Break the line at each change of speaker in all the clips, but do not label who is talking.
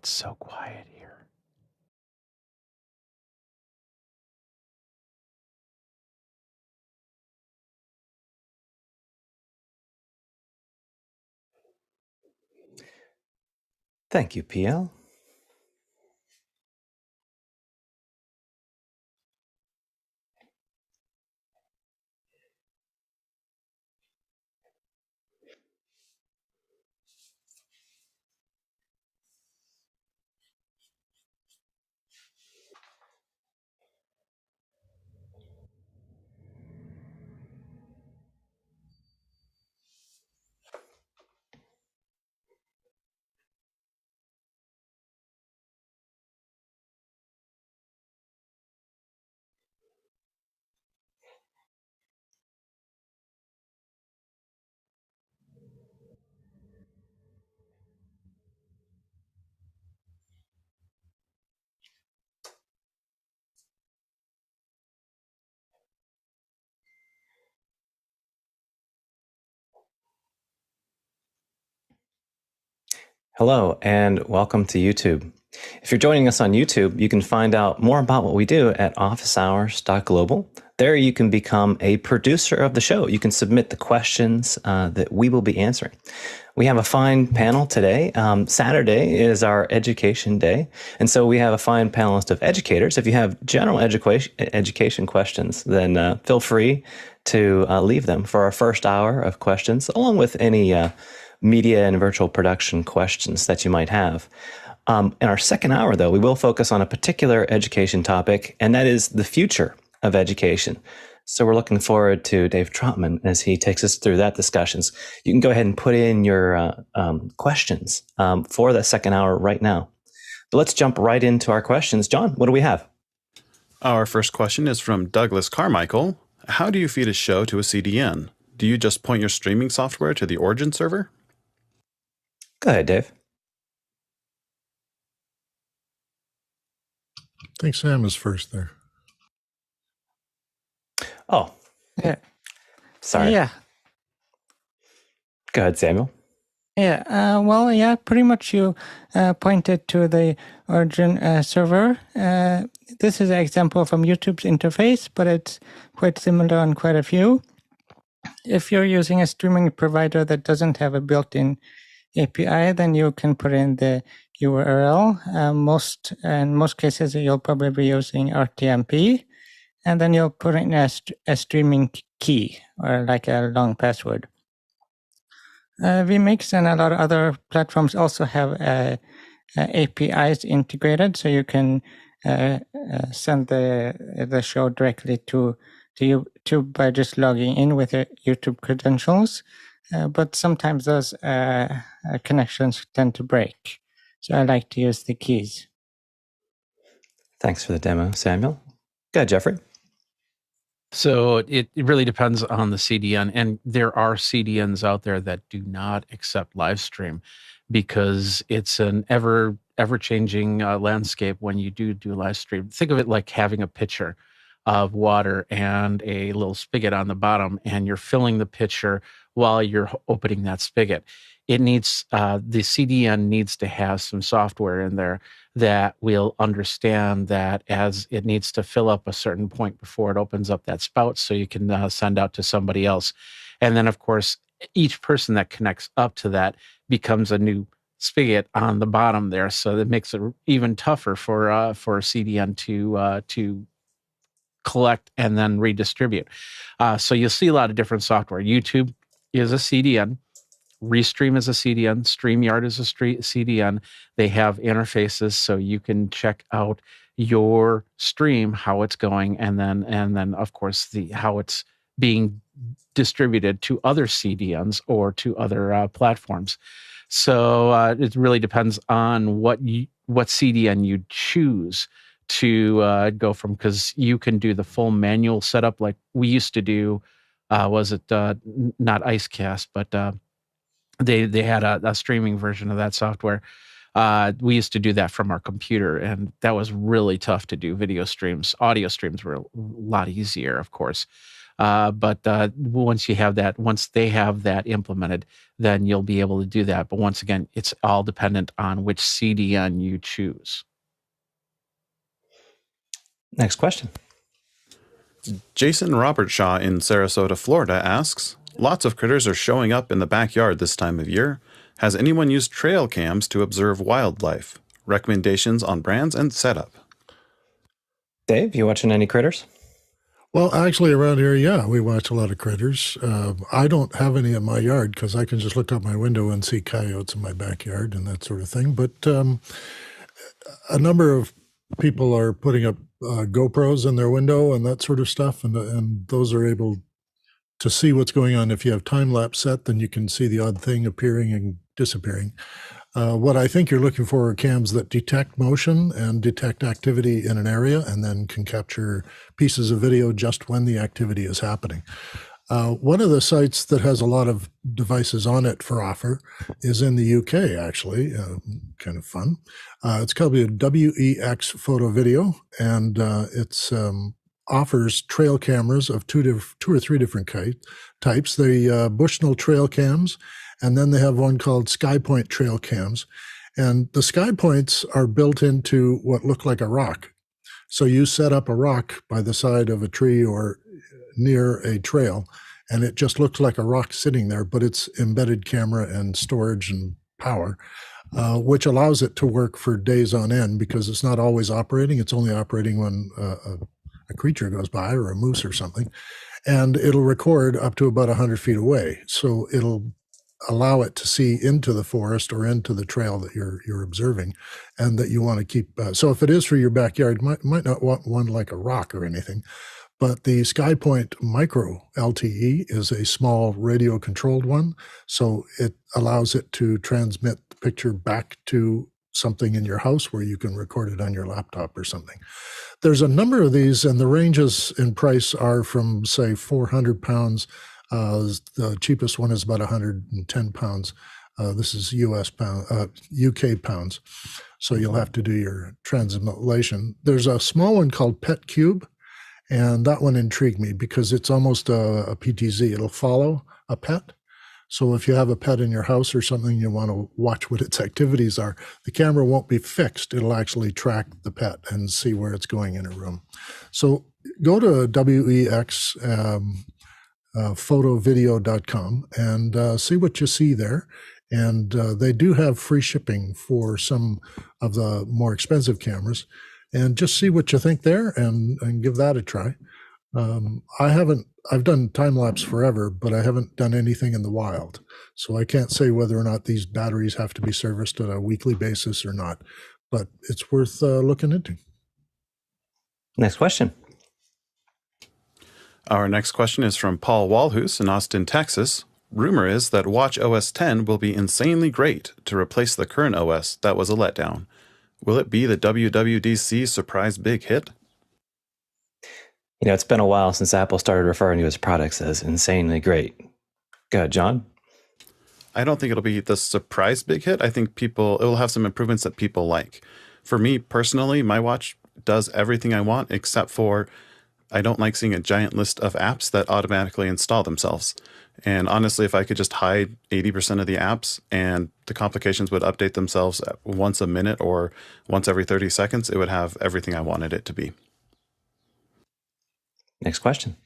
it's so quiet here. Thank you, PL. Hello, and welcome to YouTube. If you're joining us on YouTube, you can find out more about what we do at officehours.global. There you can become a producer of the show. You can submit the questions that we will be answering. We have a fine panel today. Saturday is our education day, and so we have a fine panelist of educators. If you have general education questions, then feel free to leave them for our first hour of questions, along with any media and virtual production questions that you might have. In our second hour, though, we will focus on a particular education topic, and that is the future of education. So we're looking forward to Dave Trotman as he takes us through that discussions. You can go ahead and put in your questions for the second hour right now. But let's jump right into our questions. John, what do we have?
Our first question is from Douglas Carmichael. How do you feed a show to a CDN? Do you just point your streaming software to the origin server?
Go ahead, Dave.
I think Sam is first there.
Oh.
Yeah.
Sorry.
Yeah.
Go ahead, Samuel.
Yeah. Well, yeah, pretty much you pointed to the origin server. This is an example from YouTube's interface, but it's quite similar on quite a few. If you're using a streaming provider that doesn't have a built-in API, then you can put in the URL. In most cases, you'll probably be using RTMP, and then you'll put in a streaming key or like a long password. vMix and a lot of other platforms also have APIs integrated, so you can send the show directly to YouTube by just logging in with your YouTube credentials. But sometimes those connections tend to break. So I like to use the keys.
Thanks for the demo, Samuel. Go ahead, Jeffrey.
So it really depends on the CDN. And there are CDNs out there that do not accept live stream because it's an ever-changing landscape when you do live stream. Think of it like having a pitcher of water and a little spigot on the bottom, and you're filling the pitcher while you're opening that spigot. It needs the CDN needs to have some software in there that will understand that as it needs to fill up a certain point before it opens up that spout, so you can send out to somebody else. And then, of course, each person that connects up to that becomes a new spigot on the bottom there, so that makes it even tougher for a CDN to collect and then redistribute. So you'll see a lot of different software. YouTube is a CDN. Restream is a CDN. StreamYard is a CDN. They have interfaces so you can check out your stream, how it's going, and then of course how it's being distributed to other CDNs or to other platforms. So it really depends on what CDN you choose to go from, because you can do the full manual setup like we used to do. Was it not IceCast, but they had a streaming version of that software. We used to do that from our computer, and that was really tough to do. Video streams, audio streams were a lot easier, of course. But once they have that implemented, then you'll be able to do that. But once again, it's all dependent on which CDN you choose.
Next question.
Jason Robert Shaw in Sarasota, Florida asks, lots of critters are showing up in the backyard this time of year. Has anyone used trail cams to observe wildlife? Recommendations on brands and setup.
Dave, you watching any critters?
Well, actually, around here, yeah, we watch a lot of critters. I don't have any in my yard because I can just look out my window and see coyotes in my backyard and that sort of thing. But a number of people are putting up GoPros in their window and that sort of stuff, and those are able to see what's going on. If you have time-lapse set, then you can see the odd thing appearing and disappearing. What I think you're looking for are cams that detect motion and detect activity in an area and then can capture pieces of video just when the activity is happening. One of the sites that has a lot of devices on it for offer is in the UK, actually, kind of fun. It's called WEX Photo Video, and it's offers trail cameras of two or three different types. The Bushnell trail cams, and then they have one called SkyPoint trail cams. And the SkyPoints are built into what look like a rock. So you set up a rock by the side of a tree or near a trail, and it just looks like a rock sitting there, but it's embedded camera and storage and power, which allows it to work for days on end because it's not always operating. It's only operating when a creature goes by or a moose or something, and it'll record up to about 100 feet away. So it'll allow it to see into the forest or into the trail that you're observing and that you want to keep. So if it is for your backyard, you might not want one like a rock or anything, but the SkyPoint Micro LTE is a small radio controlled one. So it allows it to transmit the picture back to something in your house where you can record it on your laptop or something. There's a number of these, and the ranges in price are from, say, 400 pounds. The cheapest one is about 110 pounds. This is UK pounds. So you'll have to do your translation. There's a small one called Pet Cube, and that one intrigued me because it's almost a PTZ. It'll follow a pet. So if you have a pet in your house or something, you want to watch what its activities are, the camera won't be fixed. It'll actually track the pet and see where it's going in a room. So go to WEX photovideo.com and see what you see there. And they do have free shipping for some of the more expensive cameras. And just see what you think there and give that a try. I've done time-lapse forever, but I haven't done anything in the wild. So I can't say whether or not these batteries have to be serviced on a weekly basis or not, but it's worth looking into.
Next question.
Our next question is from Paul Walhus in Austin, Texas. Rumor is that WatchOS 10 will be insanely great to replace the current OS that was a letdown. Will it be the WWDC surprise big hit?
You know, it's been a while since Apple started referring to its products as insanely great. Go ahead, John.
I don't think it'll be the surprise big hit. I think it will have some improvements that people like. For me personally, my watch does everything I want except for I don't like seeing a giant list of apps that automatically install themselves. And honestly, if I could just hide 80% of the apps and the complications would update themselves once a minute or once every 30 seconds, it would have everything I wanted it to be.
Next question.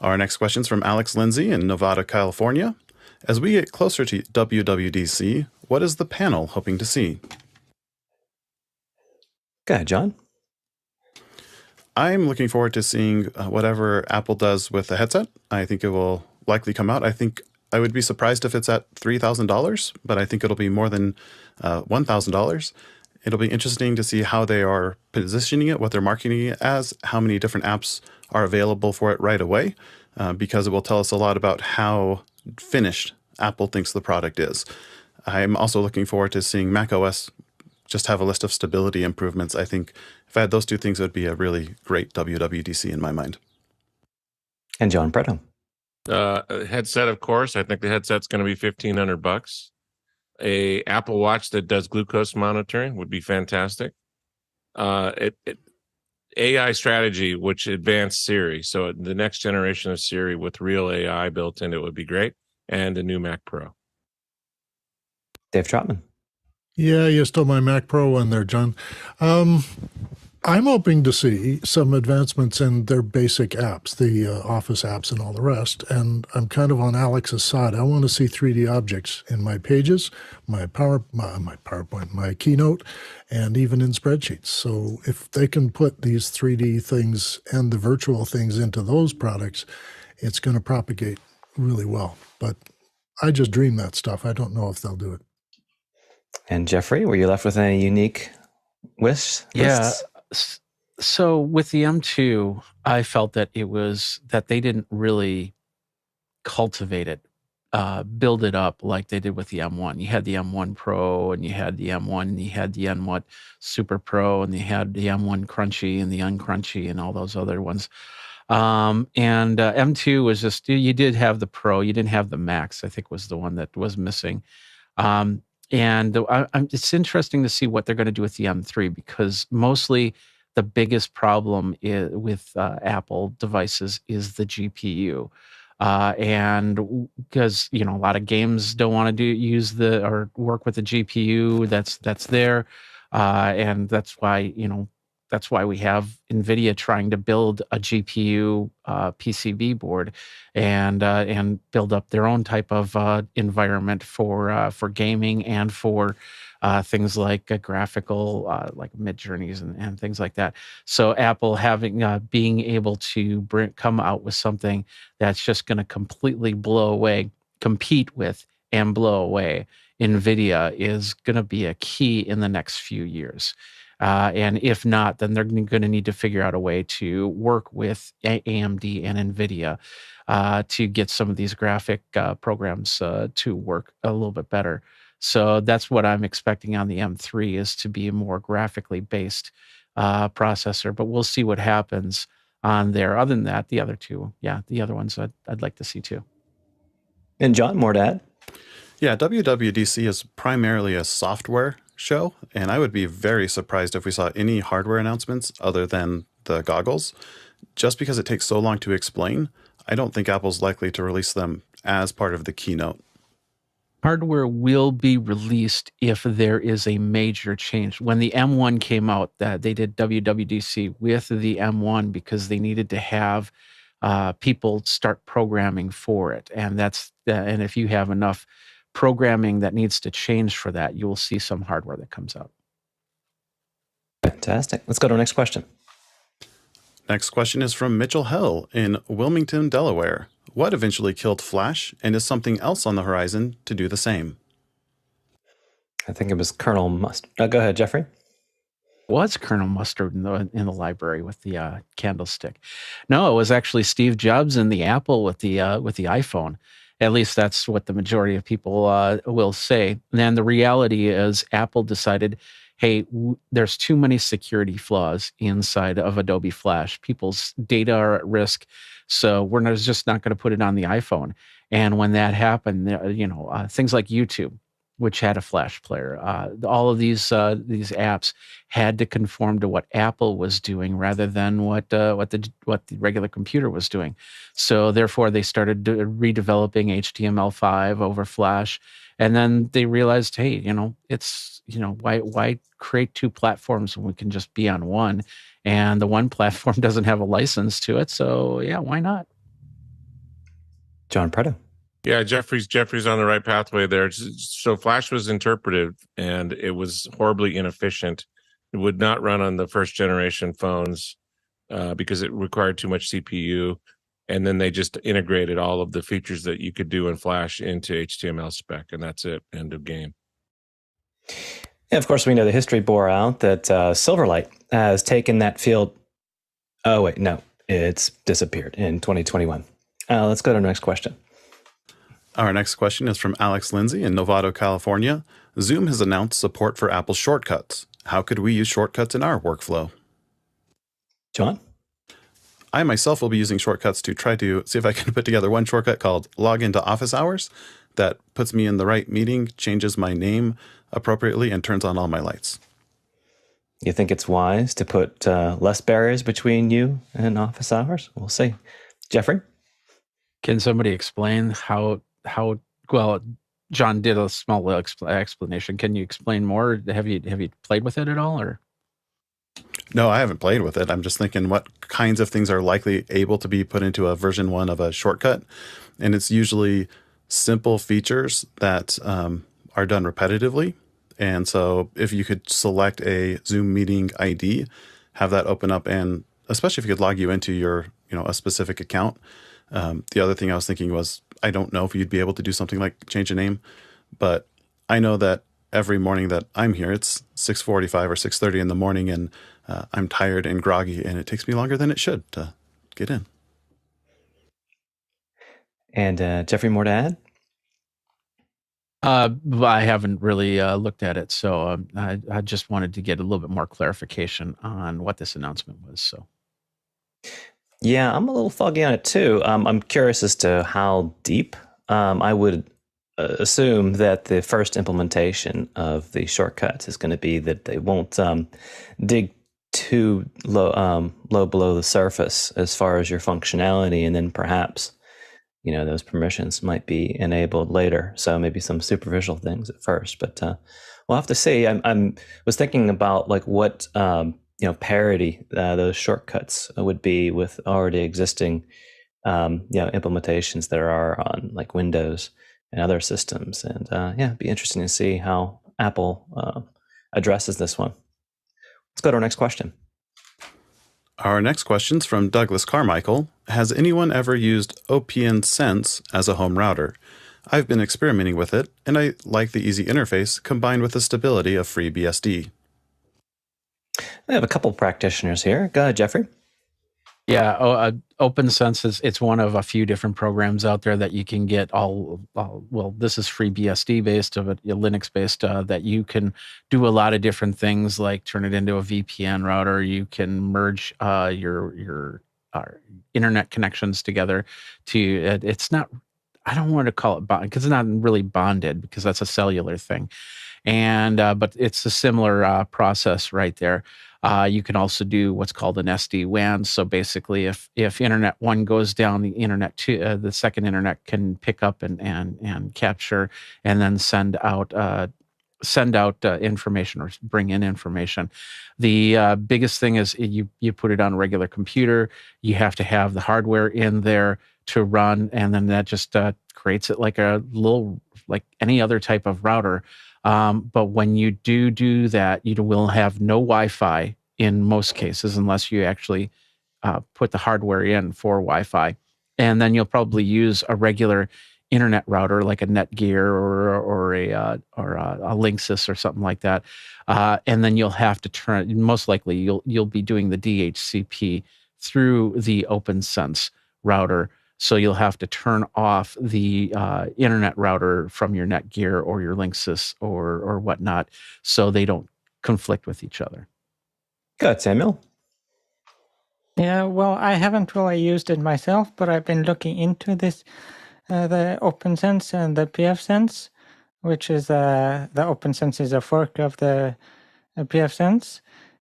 Our next question is from Alex Lindsay in Nevada, California. As we get closer to WWDC, what is the panel hoping to see?
Go ahead, John.
I'm looking forward to seeing whatever Apple does with the headset. I think it will likely come out. I think I would be surprised if it's at $3,000, but I think it'll be more than $1,000. It'll be interesting to see how they are positioning it, what they're marketing it as, how many different apps are available for it right away, because it will tell us a lot about how finished Apple thinks the product is. I'm also looking forward to seeing macOS just have a list of stability improvements. I think if I had those two things, it would be a really great WWDC in my mind.
And John Predham.
Headset, of course. I think the headset's going to be $1,500. A Apple Watch that does glucose monitoring would be fantastic. AI strategy, which advanced Siri. So the next generation of Siri with real AI built in it would be great, and a new Mac Pro.
Dave Trotman.
Yeah, you stole my Mac Pro one there, John. I'm hoping to see some advancements in their basic apps, the Office apps and all the rest. And I'm kind of on Alex's side. I want to see 3D objects in my pages, my PowerPoint, my Keynote, and even in spreadsheets. So if they can put these 3D things and the virtual things into those products, it's going to propagate really well. But I just dream that stuff. I don't know if they'll do it.
And Jeffrey, were you left with any unique lists?
Yeah. So with the M2, I felt that that they didn't really cultivate it, build it up like they did with the M1. You had the M1 Pro, and you had the M1, and you had the M1 Super Pro, and you had the M1 Crunchy and the Uncrunchy and all those other ones. M2 was just, you did have the Pro, you didn't have the Max, I think was the one that was missing. It's interesting to see what they're going to do with the M3, because mostly the biggest problem with Apple devices is the GPU. And because, a lot of games don't want to work with the GPU that's there. And that's why, we have NVIDIA trying to build a GPU PCB board and build up their own type of environment for gaming and for things like graphical, like Midjourneys and things like that. So Apple being able to come out with something that's just going to completely compete with and blow away NVIDIA is going to be a key in the next few years. And if not, then they're going to need to figure out a way to work with AMD and NVIDIA to get some of these graphic programs to work a little bit better. So that's what I'm expecting on the M3, is to be a more graphically based processor. But we'll see what happens on there. Other than that, the other two, the other ones I'd like to see too.
And John, more to add?
Yeah, WWDC is primarily a software show, and I would be very surprised if we saw any hardware announcements other than the goggles. Just because it takes so long to explain, I don't think Apple's likely to release them as part of the keynote.
Hardware will be released if there is a major change. When the M1 came out, they did WWDC with the M1 because they needed to have people start programming for it, and and if you have enough programming that needs to change for that, you will see some hardware that comes out.
Fantastic. Let's go to our next question.
Next question is from Mitchell Hell in Wilmington, Delaware. What eventually killed Flash, and is something else on the horizon to do the same?
I think it was Colonel Mustard. Go ahead, Jeffrey.
Was Colonel Mustard in the library with the candlestick? No, it was actually Steve Jobs and the Apple with the iPhone. At least that's what the majority of people will say. And then the reality is Apple decided, hey, there's too many security flaws inside of Adobe Flash. People's data are at risk, so we're just not going to put it on the iPhone. And when that happened, things like YouTube, which had a Flash player, all of these apps had to conform to what Apple was doing rather than what the regular computer was doing. So therefore, they started redeveloping HTML5 over Flash, and then they realized, hey, why create two platforms when we can just be on one? And the one platform doesn't have a license to it, so why not?
John Preto.
Yeah, Jeffrey's on the right pathway there. So Flash was interpretive, and it was horribly inefficient. It would not run on the first generation phones because it required too much CPU. And then they just integrated all of the features that you could do in Flash into HTML spec, and that's it. End of game.
And of course, we know the history bore out that Silverlight has taken that field. Oh, wait, no, it's disappeared in 2021. Let's go to the next question.
Our next question is from Alex Lindsay in Novato, California. Zoom has announced support for Apple shortcuts. How could we use shortcuts in our workflow?
John?
I myself will be using shortcuts to try to see if I can put together one shortcut called log into office hours that puts me in the right meeting, changes my name appropriately, and turns on all my lights.
You think it's wise to put less barriers between you and office hours? We'll see. Jeffrey?
Can somebody explain how well, John did a small explanation. Can you explain more? Have you played with it at all, or?
No, I haven't played with it. I'm just thinking what kinds of things are likely able to be put into a version 1 of a shortcut. And it's usually simple features that are done repetitively. And so if you could select a Zoom meeting ID, have that open up, and especially if you could log you into your, a specific account. The other thing I was thinking was, I don't know if you'd be able to do something like change a name, but I know that every morning that I'm here, it's 6:45 or 6:30 in the morning, and I'm tired and groggy, and it takes me longer than it should to get in.
And Jeffrey, more to add?
I haven't really looked at it, so I just wanted to get a little bit more clarification on what this announcement was. So,
yeah, I'm a little foggy on it too. I'm curious as to how deep. I would assume that the first implementation of the shortcuts is going to be that they won't dig too low below the surface as far as your functionality, and then perhaps those permissions might be enabled later. So maybe some superficial things at first, but we'll have to see. I was thinking about like what parity those shortcuts would be with already existing implementations that are on like Windows and other systems, and it'd be interesting to see how Apple addresses this one. Let's go to our next question.
Our next question's from Douglas Carmichael. Has anyone ever used OPNsense as a home router? I've been experimenting with it, and I like the easy interface combined with the stability of FreeBSD.
I have a couple practitioners here. Go ahead, Jeffrey.
Yeah, OPNsense it's one of a few different programs out there that you can get well, this is FreeBSD based, Linux based, that you can do a lot of different things, like turn it into a VPN router. You can merge your internet connections together it's not, I don't want to call it bond because it's not really bonded, because that's a cellular thing. And but it's a similar process right there. You can also do what's called an SD-WAN. So basically, if internet 1 goes down, the internet 2, the second internet can pick up and capture and then send out information or bring in information. The biggest thing is you put it on a regular computer. You have to have the hardware in there to run, and then that just creates it like like any other type of router. But when you do that, you will have no Wi-Fi in most cases, unless you actually put the hardware in for Wi-Fi. And then you'll probably use a regular internet router like a Netgear or a Linksys or something like that. And then you'll have to most likely you'll be doing the DHCP through the OPNsense router. So you'll have to turn off the internet router from your Netgear or your Linksys or whatnot, so they don't conflict with each other.
Good, Samuel.
Yeah, well, I haven't really used it myself, but I've been looking into this, the OPNsense and the pfSense, which is the OPNsense is a fork of the pfSense.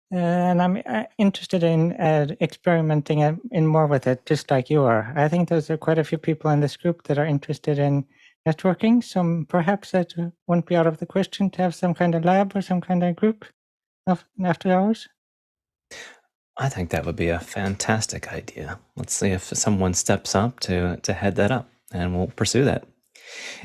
And I'm interested in experimenting in more with it, just like you are. I think there's quite a few people in this group that are interested in networking, so perhaps that won't be out of the question to have some kind of lab or some kind of group after hours.
I think that would be a fantastic idea. Let's see if someone steps up to head that up, and we'll pursue that.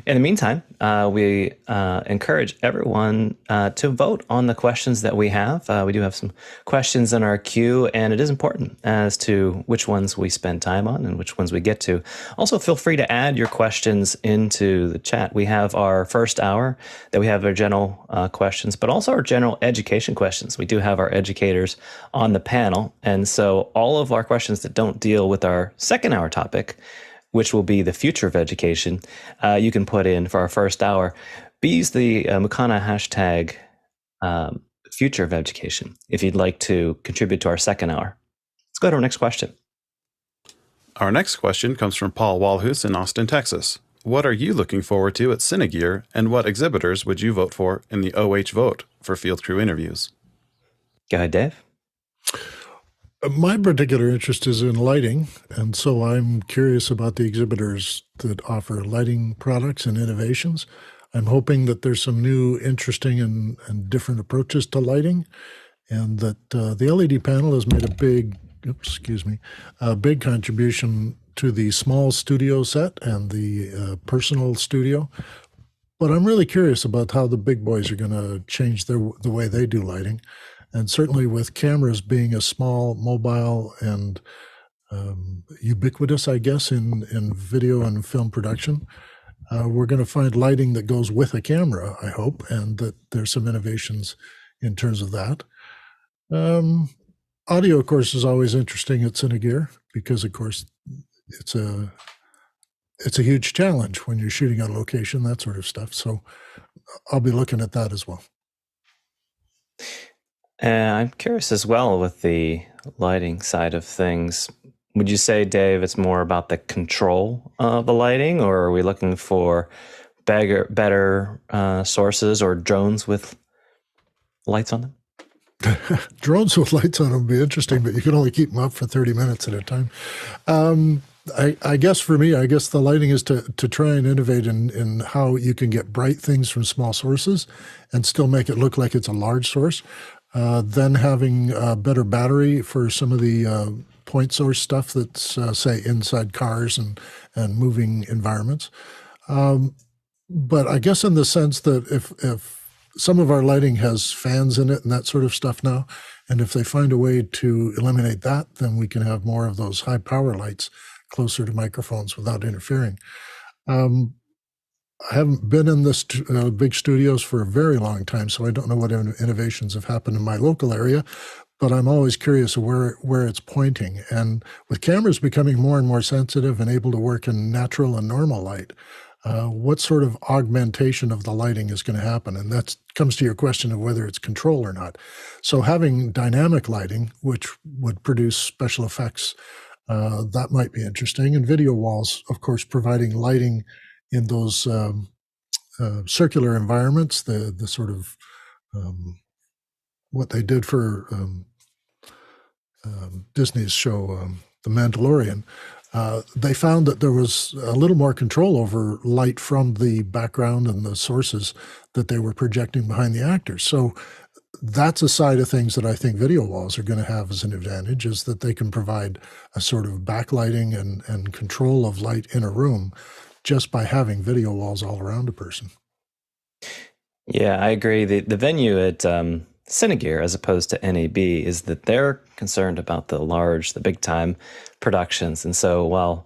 In the meantime, we encourage everyone to vote on the questions that we have. We do have some questions in our queue, and it is important as to which ones we spend time on and which ones we get to. Also, feel free to add your questions into the chat. We have our first hour that we have our general questions, but also our general education questions. We do have our educators on the panel, and so all of our questions that don't deal with our second hour topic, which will be the future of education, you can put in for our first hour. Use the Mukana hashtag future of education if you'd like to contribute to our second hour. Let's go to our next question.
Our next question comes from Paul Walhus in Austin, Texas. What are you looking forward to at Cinegear, and what exhibitors would you vote for in the OH vote for field crew interviews?
Go ahead, Dave.
My particular interest is in lighting, and so I'm curious about the exhibitors that offer lighting products and innovations. I'm hoping that there's some new, interesting, and different approaches to lighting, and that the LED panel has made a big contribution to the small studio set and the personal studio. But I'm really curious about how the big boys are going to change the way they do lighting. And certainly with cameras being a small, mobile, and ubiquitous, I guess, in video and film production, we're going to find lighting that goes with a camera, I hope, and that there's some innovations in terms of that. Audio, of course, is always interesting at Cinegear because, of course, it's a huge challenge when you're shooting on location, that sort of stuff. So I'll be looking at that as well.
I'm curious as well with the lighting side of things. Would you say, Dave, it's more about the control of the lighting, or are we looking for better sources or drones with lights on them?
Drones with lights on them would be interesting, but you can only keep them up for 30 minutes at a time. I guess for me, the lighting is to try and innovate in how you can get bright things from small sources and still make it look like it's a large source. Then having better battery for some of the point source stuff that's, say, inside cars and moving environments. But I guess in the sense that if some of our lighting has fans in it and that sort of stuff now, and if they find a way to eliminate that, then we can have more of those high power lights closer to microphones without interfering. I haven't been in this big studios for a very long time, so I don't know what innovations have happened in my local area, but I'm always curious of where it's pointing. And with cameras becoming more and more sensitive and able to work in natural and normal light, what sort of augmentation of the lighting is going to happen? And that comes to your question of whether it's control or not. So having dynamic lighting, which would produce special effects, that might be interesting. And video walls, of course, providing lighting in those circular environments, the sort of what they did for Disney's show, The Mandalorian. They found that there was a little more control over light from the background and the sources that they were projecting behind the actors. So that's a side of things that I think video walls are going to have as an advantage, is that they can provide a sort of backlighting and control of light in a room just by having video walls all around a person.
Yeah, I agree. The venue at Cinegear, as opposed to NAB, is that they're concerned about the big time productions. And so while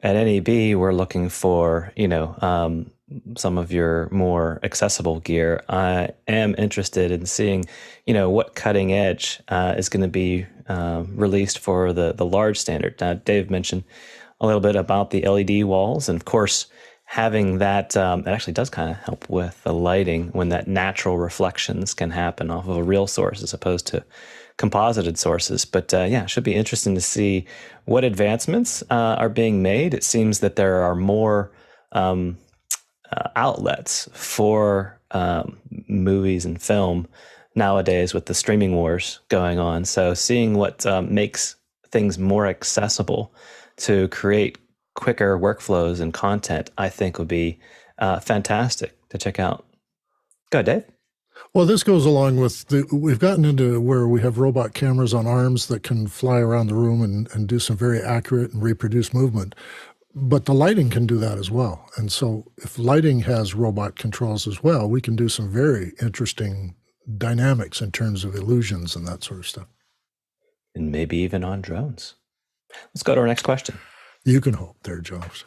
at NAB we're looking for, some of your more accessible gear, I am interested in seeing, what cutting edge is going to be released for the large standard. Now, Dave mentioned a little bit about the LED walls, and of course, having that, it actually does kind of help with the lighting when that natural reflections can happen off of a real source as opposed to composited sources. But it should be interesting to see what advancements are being made. It seems that there are more outlets for movies and film nowadays with the streaming wars going on. So seeing what makes things more accessible to create quicker workflows and content, I think would be fantastic to check out. Go ahead, Dave.
Well, this goes along with we've gotten into where we have robot cameras on arms that can fly around the room and do some very accurate and reproduce movement. But the lighting can do that as well. And so if lighting has robot controls as well, we can do some very interesting dynamics in terms of illusions and that sort of stuff.
And maybe even on drones. Let's go to our next question.
You can hope there, Jones.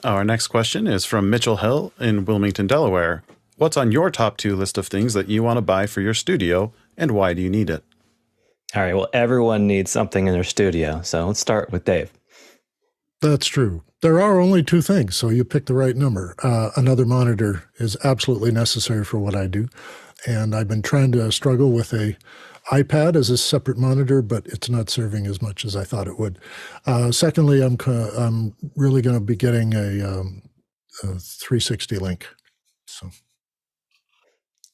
Our next question is from Mitchell Hill in Wilmington, Delaware. What's on your top 2 list of things that you want to buy for your studio, and why do you need it?
All right, well, everyone needs something in their studio, so let's start with Dave.
That's true. There are only 2 things, so you picked the right number. Another monitor is absolutely necessary for what I do, and I've been trying to struggle with a iPad as a separate monitor, but it's not serving as much as I thought it would. Secondly, I'm really going to be getting a 360 link. So,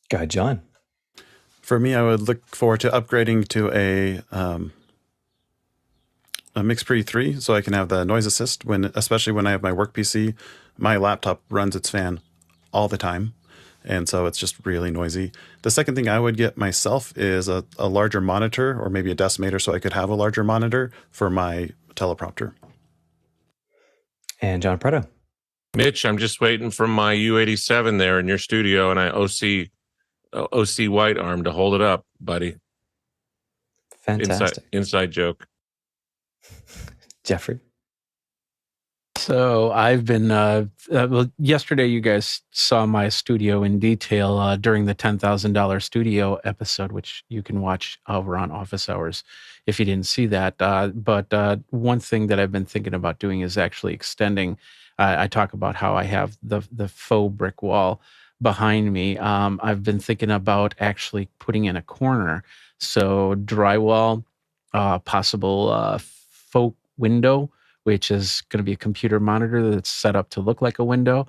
go ahead, John.
For me, I would look forward to upgrading to a MixPre 3 so I can have the noise assist, especially when I have my work PC. My laptop runs its fan all the time, and so it's just really noisy. The second thing I would get myself is a larger monitor, or maybe a decimator, so I could have a larger monitor for my teleprompter.
And John Preto.
Mitch, I'm just waiting for my U87 there in your studio, and I OC white arm to hold it up, buddy.
Fantastic.
Inside joke.
Jeffrey.
So I've been, well, yesterday you guys saw my studio in detail during the $10,000 studio episode, which you can watch over on Office Hours if you didn't see that. But one thing that I've been thinking about doing is actually extending. I talk about how I have the faux brick wall behind me. I've been thinking about actually putting in a corner. So drywall, possible faux window, which is going to be a computer monitor that's set up to look like a window.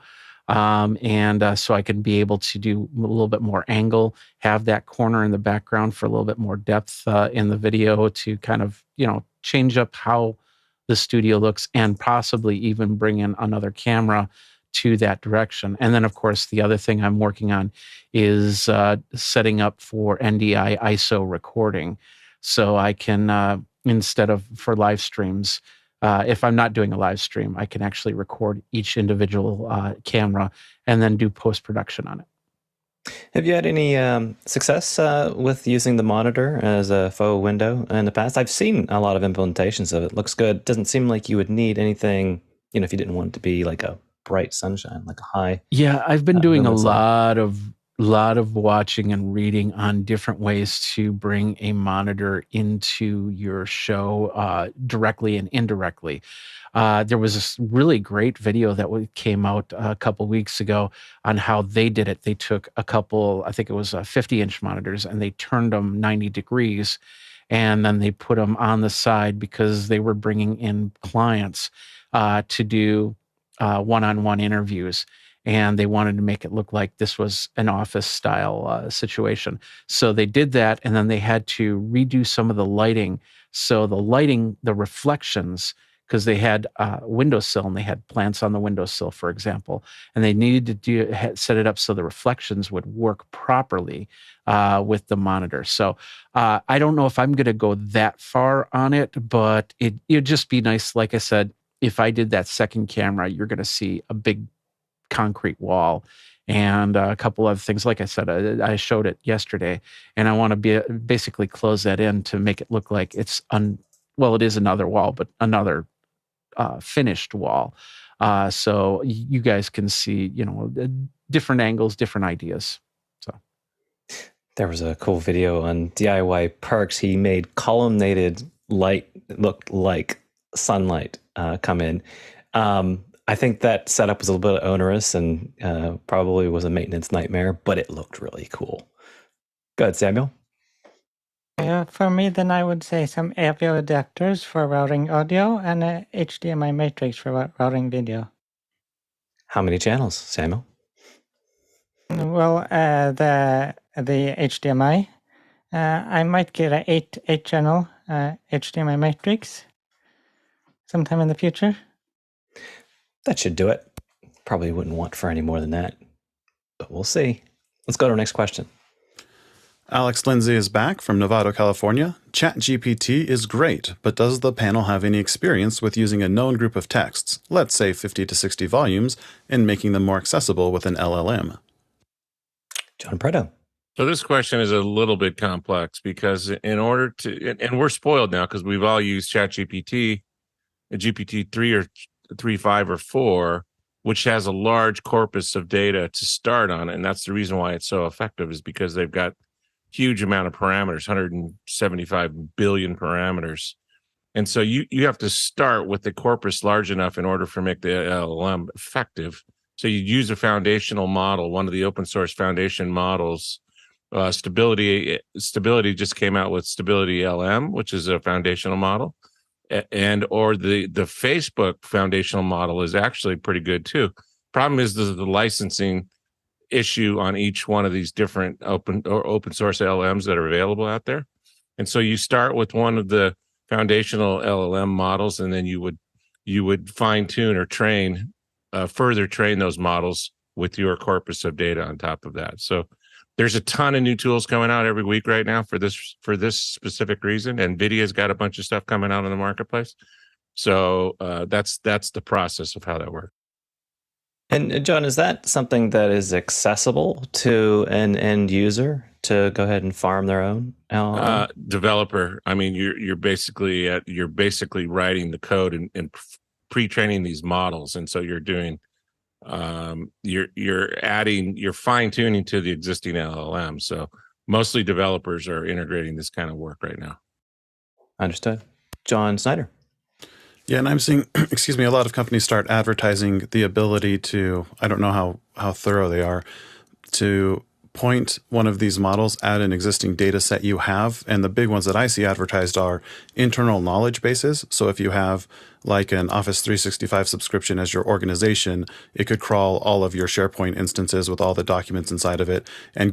So I can be able to do a little bit more angle, have that corner in the background for a little bit more depth in the video to kind of, change up how the studio looks, and possibly even bring in another camera to that direction. And then, of course, the other thing I'm working on is setting up for NDI ISO recording. So I can, instead of for live streams, if I'm not doing a live stream, I can actually record each individual camera and then do post-production on it.
Have you had any success with using the monitor as a faux window in the past? I've seen a lot of implementations of it. Looks good. Doesn't seem like you would need anything, if you didn't want it to be like a bright sunshine, like a high.
Yeah, I've been doing a lot of watching and reading on different ways to bring a monitor into your show directly and indirectly. There was this really great video that came out a couple weeks ago on how they did it. They took a couple, I think it was 50-inch monitors, and they turned them 90 degrees, and then they put them on the side because they were bringing in clients to do one-on-one interviews. And they wanted to make it look like this was an office style situation. So they did that, and then they had to redo some of the lighting. So the reflections, because they had a windowsill and they had plants on the windowsill, for example, and they needed to set it up so the reflections would work properly with the monitor. So I don't know if I'm going to go that far on it, but it'd just be nice. Like I said, if I did that second camera, you're going to see a big concrete wall and a couple other things. Like I said, I showed it yesterday, and I want to basically close that in to make it look like it's it is another wall, but another finished wall. So you guys can see, different angles, different ideas. So
there was a cool video on DIY Perks. He made columnated light that looked like sunlight come in. I think that setup was a little bit onerous and probably was a maintenance nightmare, but it looked really cool. Go ahead, Samuel.
For me, then I would say some AirView adapters for routing audio and a HDMI matrix for routing video.
How many channels, Samuel?
Well, the HDMI, I might get a 8 channel HDMI matrix sometime in the future.
That should do it. Probably wouldn't want for any more than that, but we'll see. Let's go to our next question.
Alex Lindsay is back from Novato, California. Chat-GPT is great, but does the panel have any experience with using a known group of texts, let's say 50 to 60 volumes, and making them more accessible with an LLM?
John Preto.
So this question is a little bit complex because in order to, and we're spoiled now because we've all used Chat-GPT, GPT-3 or 3.5 or 4, which has a large corpus of data to start on. And that's the reason why it's so effective, is because they've got huge amount of parameters, 175 billion parameters. And so you have to start with the corpus large enough in order for make the LLM effective. So you use a foundational model, one of the open source foundation models. Stability just came out with Stability LM, which is a foundational model. Or the Facebook foundational model is actually pretty good too. Problem is the licensing issue on each one of these different open source LLMs that are available out there. And so you start with one of the foundational LLM models, and then you would fine tune or further train those models with your corpus of data on top of that. So there's a ton of new tools coming out every week right now for this specific reason. And NVIDIA's got a bunch of stuff coming out in the marketplace. So that's the process of how that works.
And John, is that something that is accessible to an end user to go ahead and farm their own LLM?
Developer. I mean, you're basically writing the code and pre-training these models, and so you're doing you're fine-tuning to the existing LLM. So mostly developers are integrating this kind of work right now.
Understood. John Snyder.
Yeah, and I'm seeing, a lot of companies start advertising the ability to, I don't know how thorough they are, to point one of these models at an existing data set you have. And the big ones that I see advertised are internal knowledge bases. So if you have like an Office 365 subscription as your organization, it could crawl all of your SharePoint instances with all the documents inside of it and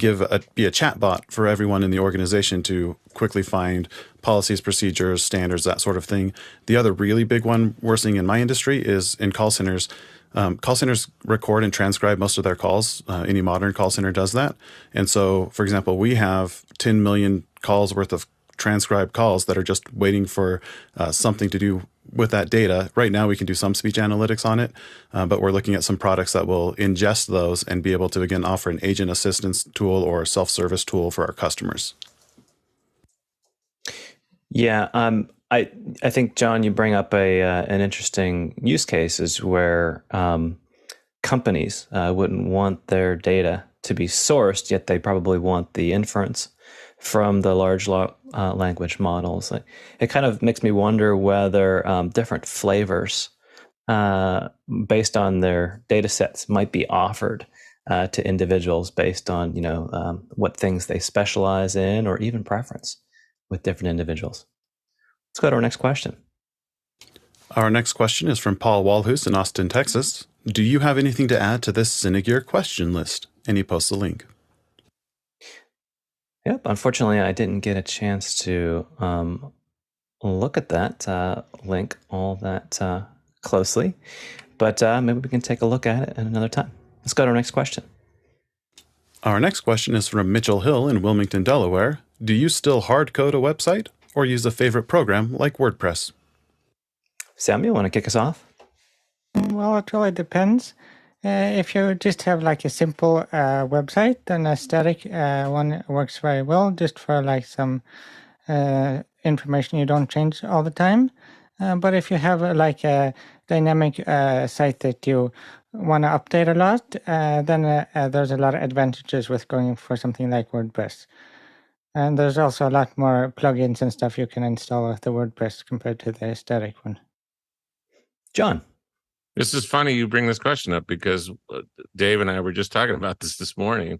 be a chat bot for everyone in the organization to quickly find policies, procedures, standards, that sort of thing. The other really big one we're seeing in my industry is in call centers. Call centers record and transcribe most of their calls. Any modern call center does that. And so, for example, we have 10 million calls worth of transcribed calls that are just waiting for something to do with that data. Right now, we can do some speech analytics on it, but we're looking at some products that will ingest those and be able to, again, offer an agent assistance tool or a self-service tool for our customers.
Yeah, I think, John, you bring up an interesting use case is where companies wouldn't want their data to be sourced, yet they probably want the inference from the large language models. It kind of makes me wonder whether different flavors based on their data sets might be offered to individuals based on what things they specialize in or even preference with different individuals. Let's go to our next question.
Our next question is from Paul Walhus in Austin, Texas. Do you have anything to add to this Cinegear question list? And he posts a link.
Yep. Unfortunately, I didn't get a chance to look at that link all that closely, but maybe we can take a look at it at another time. Let's go to our next question.
Our next question is from Mitchell Hill in Wilmington, Delaware. Do you still hard code a website or use a favorite program like WordPress?
Samuel, want to kick us off?
Well, it really depends. If you just have like a simple website, then a static one works very well, just for like some information you don't change all the time. But if you have like a dynamic site that you want to update a lot, then there's a lot of advantages with going for something like WordPress. And there's also a lot more plugins and stuff you can install with the WordPress compared to the static one.
John.
This is funny you bring this question up because Dave and I were just talking about this morning.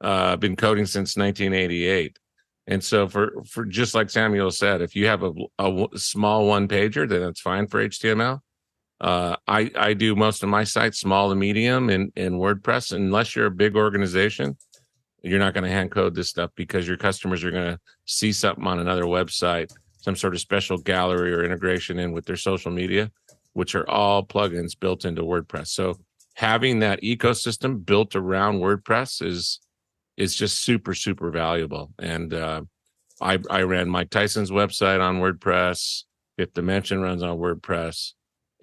I've been coding since 1988. And so for just like Samuel said, if you have a small one-pager, then it's fine for HTML. I do most of my sites small to medium in WordPress. Unless you're a big organization, you're not going to hand code this stuff because your customers are going to see something on another website, some sort of special gallery or integration in with their social media, which are all plugins built into WordPress. So having that ecosystem built around WordPress is just super, super valuable. And I ran Mike Tyson's website on WordPress. Fifth Dimension runs on WordPress.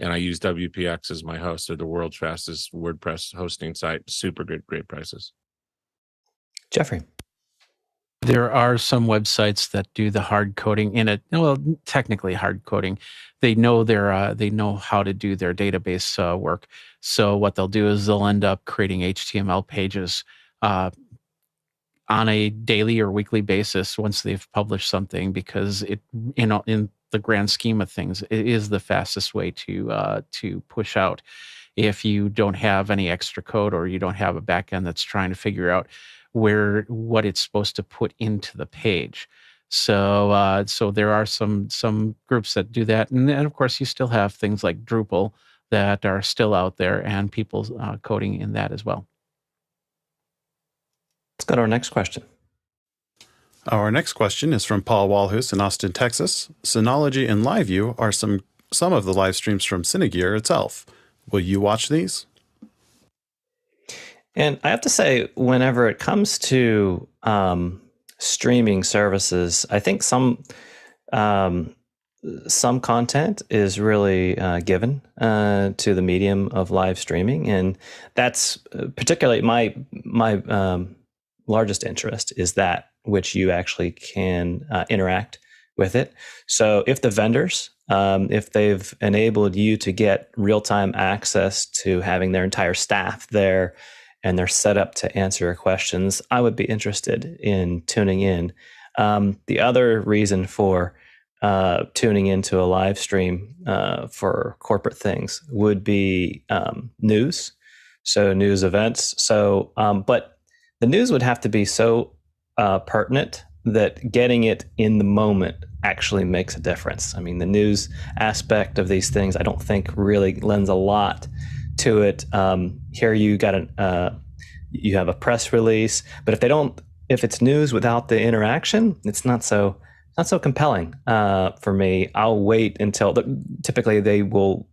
And I use WPX as my host of the world's fastest WordPress hosting site. Super good, great prices.
Jeffrey.
There are some websites that do the hard coding in it. Well, technically hard coding. They know they know how to do their database work. So what they'll do is they'll end up creating HTML pages on a daily or weekly basis once they've published something, because it, in the grand scheme of things, it is the fastest way to push out. If you don't have any extra code or you don't have a backend that's trying to figure out what it's supposed to put into the page. So there are some groups that do that. And then, of course, you still have things like Drupal that are still out there and people coding in that as well.
go to our next question.
Our next question is from Paul Walhus in Austin, Texas. Synology and LiveU are some of the live streams from Cinegear itself. Will you watch these?
And I have to say, whenever it comes to streaming services, I think some content is really given to the medium of live streaming, and that's particularly my largest interest is that which you actually can interact with it. So if the vendors, if they've enabled you to get real-time access to having their entire staff there and they're set up to answer your questions, I would be interested in tuning in. The other reason for tuning into a live stream for corporate things would be news, so news events. So, but the news would have to be so pertinent that getting it in the moment actually makes a difference. I mean, the news aspect of these things, I don't think really lends a lot to it. Here you got you have a press release, but if it's news without the interaction, it's not so compelling for me. I'll wait until typically they will,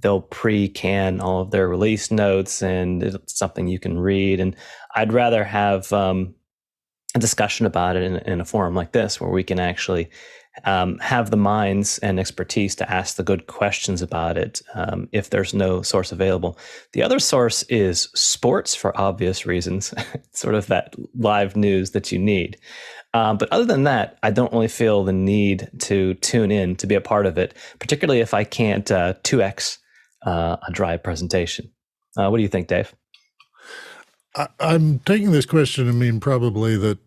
they'll pre-can all of their release notes, and it's something you can read. And I'd rather have a discussion about it in a forum like this, where we can actually have the minds and expertise to ask the good questions about it if there's no source available. The other source is sports, for obvious reasons, sort of that live news that you need. But other than that, I don't really feel the need to tune in to be a part of it, particularly if I can't 2x a dry presentation. What do you think, Dave?
I'm taking this question to mean probably that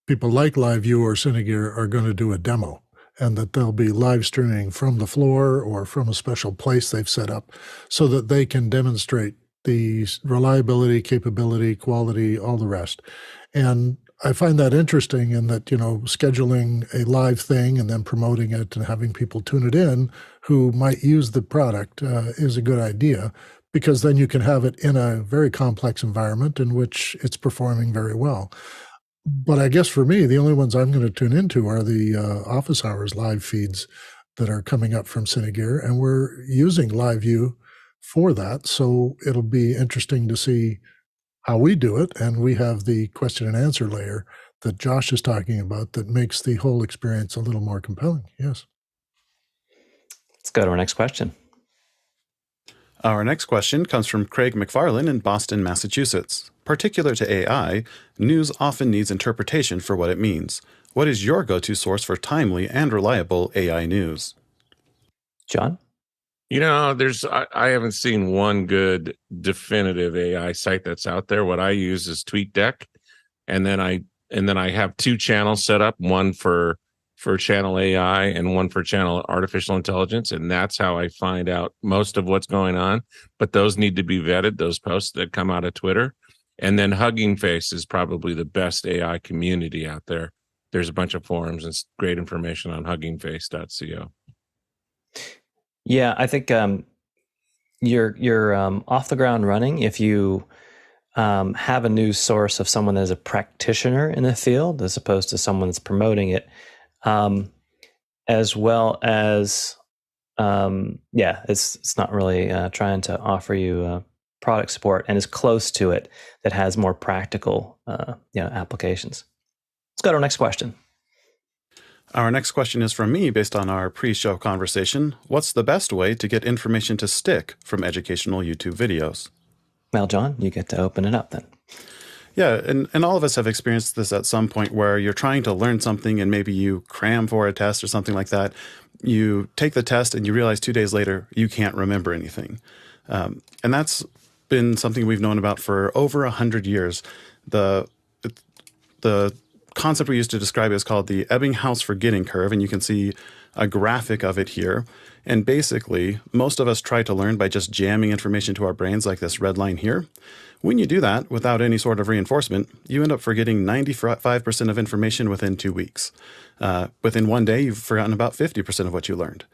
people like LiveU or Cinegear are going to do a demo, and that they'll be live streaming from the floor or from a special place they've set up so that they can demonstrate the reliability, capability, quality, all the rest. And I find that interesting in that, scheduling a live thing and then promoting it and having people tune it in who might use the product is a good idea, because then you can have it in a very complex environment in which it's performing very well. But I guess for me, the only ones I'm going to tune into are the office hours live feeds that are coming up from Cinegear, and we're using LiveU for that. So it'll be interesting to see how we do it. And we have the question and answer layer that Josh is talking about that makes the whole experience a little more compelling. Yes.
Let's go to our next question.
Our next question comes from Craig McFarlane in Boston, Massachusetts. Particular to AI, news often needs interpretation for what it means. What is your go-to source for timely and reliable AI news?
John?
I haven't seen one good definitive AI site that's out there. What I use is TweetDeck, and then I have two channels set up, one for channel AI and one for channel artificial intelligence, and that's how I find out most of what's going on. But those need to be vetted, those posts that come out of Twitter. And then Hugging Face is probably the best AI community out there. There's a bunch of forums and great information on huggingface.co.
Yeah, I think you're off the ground running if you have a news source of someone that is a practitioner in the field as opposed to someone that's promoting it, as well as it's not really trying to offer you product support and is close to it, that has more practical applications. Let's go to our next question.
Our next question is from me based on our pre-show conversation. What's the best way to get information to stick from educational YouTube videos?
Well, John, you get to open it up then.
Yeah, and all of us have experienced this at some point where you're trying to learn something and maybe you cram for a test or something like that. You take the test and you realize 2 days later you can't remember anything. And that's been something we've known about for over 100 years. The concept we used to describe it is called the Ebbinghaus forgetting curve, and you can see a graphic of it here. And basically, most of us try to learn by just jamming information to our brains like this red line here. When you do that without any sort of reinforcement, you end up forgetting 95% of information within 2 weeks. Within 1 day, you've forgotten about 50% of what you learned.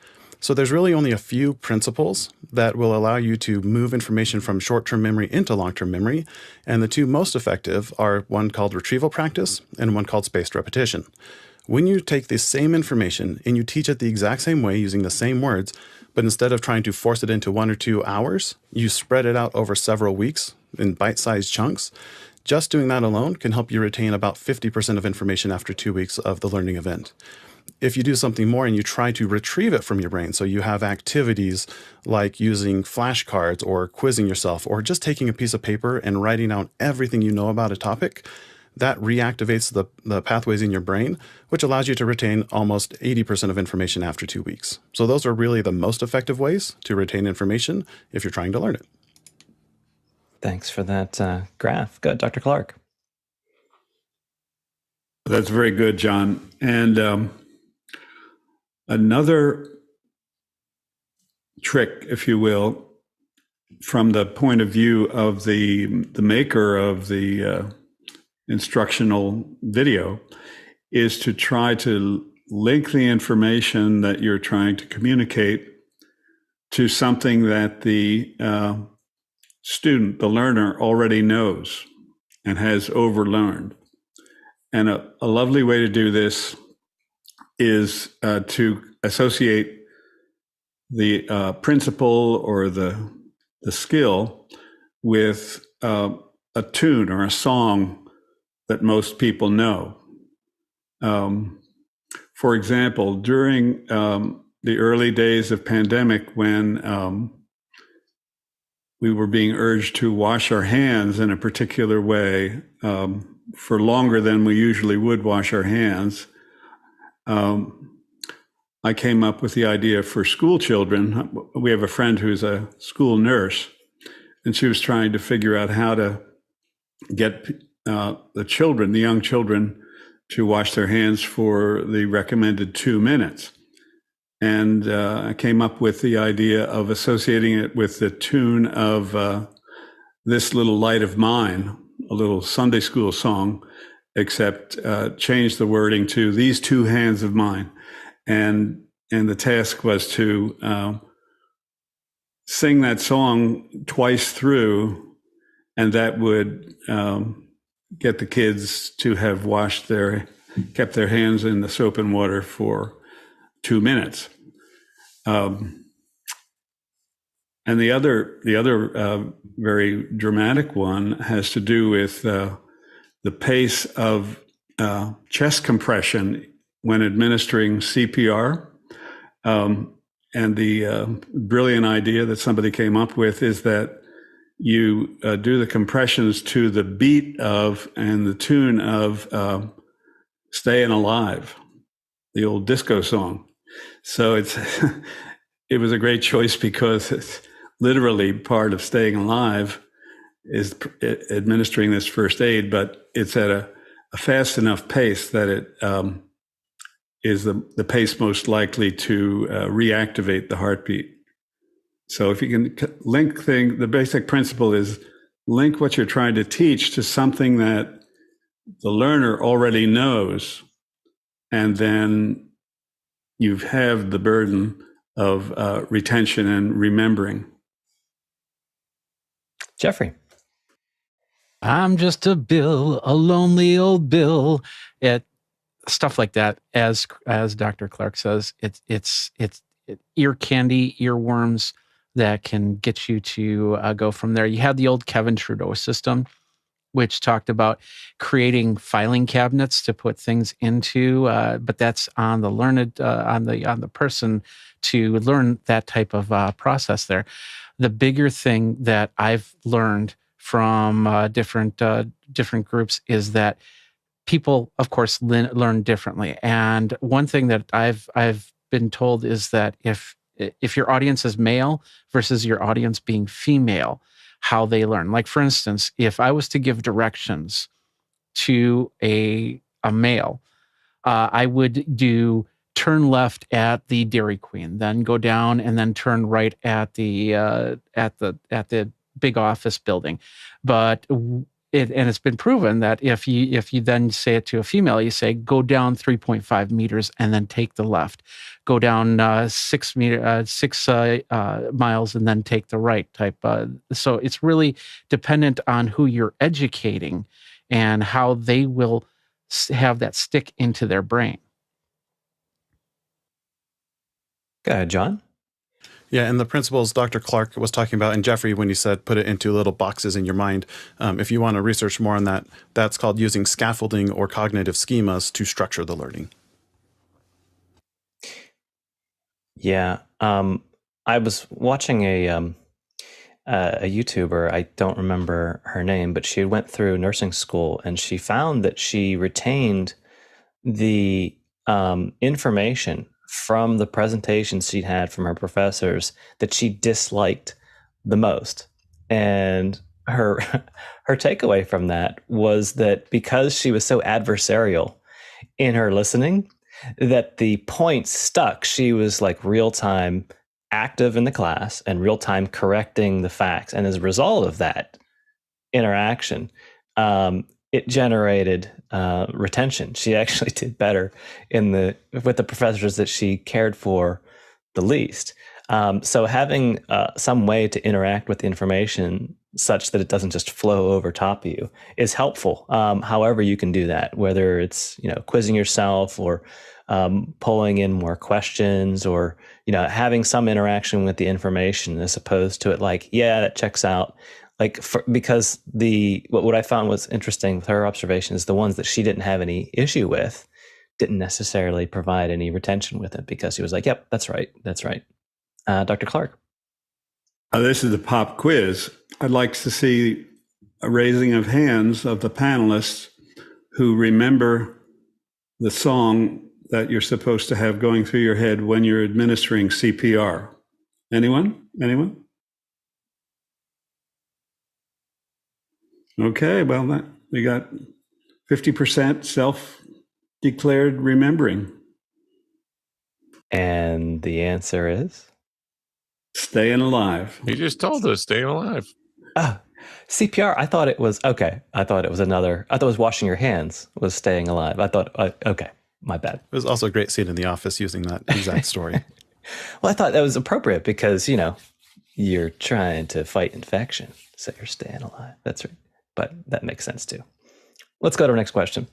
So there's really only a few principles that will allow you to move information from short-term memory into long-term memory. And the two most effective are one called retrieval practice and one called spaced repetition. When you take the same information and you teach it the exact same way using the same words, but instead of trying to force it into 1 or 2 hours, you spread it out over several weeks in bite-sized chunks. Just doing that alone can help you retain about 50% of information after 2 weeks of the learning event. If you do something more and you try to retrieve it from your brain, so you have activities like using flashcards or quizzing yourself or just taking a piece of paper and writing out everything you know about a topic, that reactivates the pathways in your brain, which allows you to retain almost 80% of information after 2 weeks. So those are really the most effective ways to retain information if you're trying to learn it.
Thanks for that graph. Good, Dr. Clark.
That's very good, John. And another trick, if you will, from the point of view of the maker of the instructional video, is to try to link the information that you're trying to communicate to something that the student, the learner, already knows and has overlearned. And a lovely way to do this is to associate the principle or the skill with a tune or a song that most people know. For example, during the early days of pandemic, when we were being urged to wash our hands in a particular way for longer than we usually would wash our hands, I came up with the idea for school children. We have a friend who's a school nurse, and she was trying to figure out how to get the young children, to wash their hands for the recommended 2 minutes. And I came up with the idea of associating it with the tune of This Little Light of Mine, a little Sunday school song, except change the wording to These Two Hands of Mine. And the task was to sing that song twice through, and that would get the kids to have kept their hands in the soap and water for 2 minutes. And the other very dramatic one has to do with the pace of chest compression when administering CPR. And the brilliant idea that somebody came up with is that you do the compressions to the beat of and the tune of Stayin' Alive, the old disco song. So it was a great choice because it's literally part of staying alive is administering this first aid, but it's at a fast enough pace that it is the pace most likely to reactivate the heartbeat. So if you can link the basic principle is link what you're trying to teach to something that the learner already knows, and then you have the burden of retention and remembering.
Jeffrey.
I'm just a Bill, a lonely old Bill. Stuff like that. As Dr. Clark says, it's ear candy, earworms that can get you to go from there. You had the old Kevin Trudeau system, which talked about creating filing cabinets to put things into, but that's on the learned, on the person to learn that type of process there. The bigger thing that I've learned from different groups is that people, of course, learn differently. And one thing that I've been told is that if your audience is male versus your audience being female, how they learn. Like, for instance, if I was to give directions to a male, I would do turn left at the Dairy Queen, then go down and then turn right at the big office building. But it's been proven that if you then say it to a female, you say go down 3.5 meters and then take the left, go down 6 miles and then take the right type. So it's really dependent on who you're educating and how they will have that stick into their brain.
Go ahead, John.
Yeah, and the principles Dr. Clark was talking about, and Jeffrey, when you said put it into little boxes in your mind, if you want to research more on that, that's called using scaffolding or cognitive schemas to structure the learning.
Yeah, I was watching a YouTuber. I don't remember her name, but she went through nursing school, and she found that she retained the information from the presentations she'd had from her professors that she disliked the most. And her takeaway from that was that because she was so adversarial in her listening, that the points stuck. She was like real time active in the class and real time correcting the facts. And as a result of that interaction, it generated retention. She actually did better with the professors that she cared for the least. So having some way to interact with the information such that it doesn't just flow over top of you is helpful. However you can do that, whether it's quizzing yourself or pulling in more questions, or having some interaction with the information as opposed to it like, yeah, that checks out. Because what I found was interesting with her observation is the ones that she didn't have any issue with didn't necessarily provide any retention with it, because she was like, yep, that's right. Dr. Clark.
This is the pop quiz. I'd like to see a raising of hands of the panelists who remember the song that you're supposed to have going through your head when you're administering CPR. Anyone? Okay, well, we got 50% self-declared remembering.
And the answer is?
Staying alive.
You just told us, staying alive.
CPR, I thought it was, okay. I thought it was washing your hands was staying alive. I thought, okay, my bad.
It was also a great scene in The Office using that exact story.
Well, I thought that was appropriate because, you're trying to fight infection, so you're staying alive. That's right. But that makes sense too. Let's go to our next question.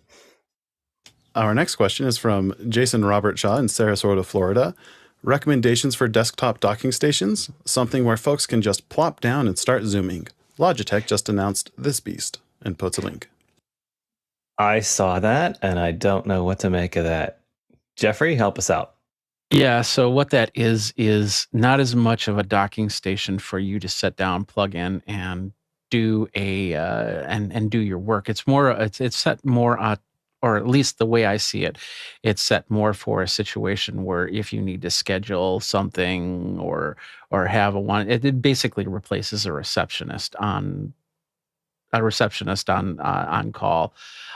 Our next question is from Jason Robert Shaw in Sarasota, Florida. Recommendations for desktop docking stations, something where folks can just plop down and start zooming. Logitech just announced this beast and puts a link.
I saw that and I don't know what to make of that. Jeffrey, help us out.
Yeah, so what that is not as much of a docking station for you to sit down, plug in, and do and do your work. It's set more, or at least the way I see it, it's set more for a situation where if you need to schedule something or have it basically replaces a receptionist on call.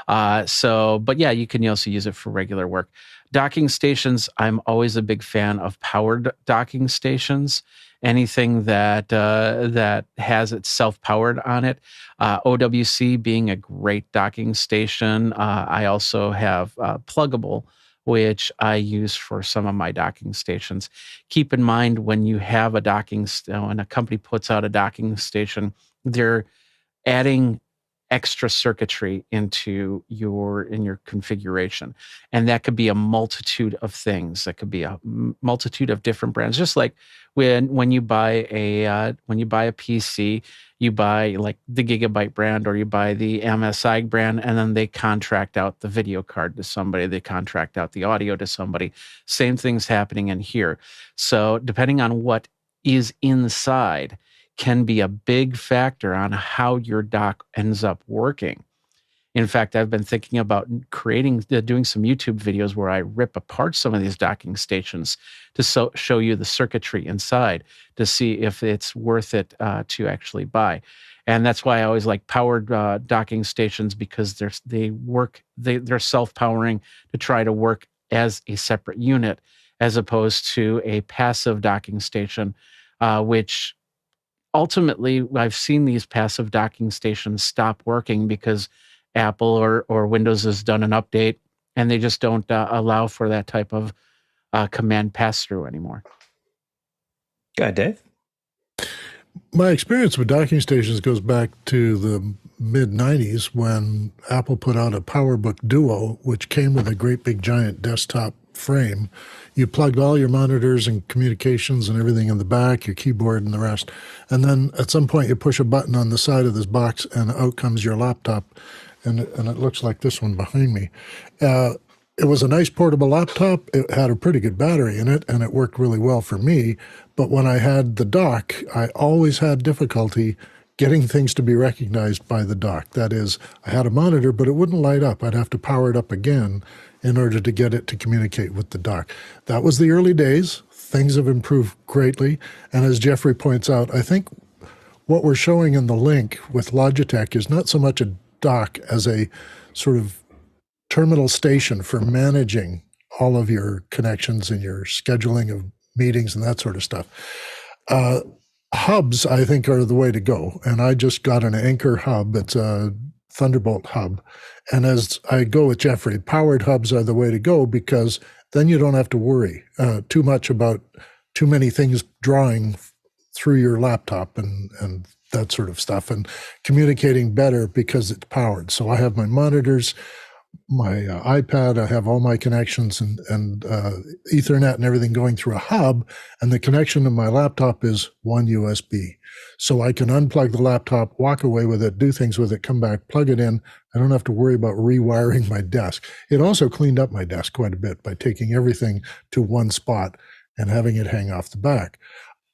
But yeah, you can also use it for regular work. Docking stations, I'm always a big fan of powered docking stations. Anything that has it self-powered on it. OWC being a great docking station. I also have Pluggable, which I use for some of my docking stations. Keep in mind when you have when a company puts out a docking station, they're adding extra circuitry into your configuration, and that could be a multitude of things. That could be a multitude of different brands. Just like when you buy a PC, you buy like the Gigabyte brand or you buy the MSI brand, and then they contract out the video card to somebody. They contract out the audio to somebody. Same thing's happening in here. So depending on what is inside can be a big factor on how your dock ends up working. In fact, I've been thinking about doing some YouTube videos where I rip apart some of these docking stations to show you the circuitry inside to see if it's worth it to actually buy. And that's why I always like powered docking stations, because they're self-powering to try to work as a separate unit, as opposed to a passive docking station, which ultimately, I've seen these passive docking stations stop working because Apple or Windows has done an update, and they just don't allow for that type of command pass-through anymore.
Go ahead, Dave.
My experience with docking stations goes back to the mid-90s when Apple put out a PowerBook Duo, which came with a great big giant desktop frame. You plugged all your monitors and communications and everything in the back, your keyboard and the rest. And then at some point you push a button on the side of this box and out comes your laptop. And it looks like this one behind me. It was a nice portable laptop. It had a pretty good battery in it, and it worked really well for me. But when I had the dock, I always had difficulty getting things to be recognized by the dock. That is, I had a monitor, but it wouldn't light up. I'd have to power it up again in order to get it to communicate with the dock. That was the early days. Things have improved greatly. And as Jeffrey points out, I think what we're showing in the link with Logitech is not so much a dock as a sort of terminal station for managing all of your connections and your scheduling of meetings and that sort of stuff. Hubs, I think, are the way to go. And I just got an Anchor hub. It's a Thunderbolt hub. And as I go with Jeffrey, powered hubs are the way to go because then you don't have to worry too much about too many things drawing through your laptop and that sort of stuff, and communicating better because it's powered. So I have my monitors, my iPad, I have all my connections and Ethernet and everything going through a hub, and the connection to my laptop is one USB. So I can unplug the laptop, walk away with it, do things with it, come back, plug it in. I don't have to worry about rewiring my desk. It also cleaned up my desk quite a bit by taking everything to one spot and having it hang off the back.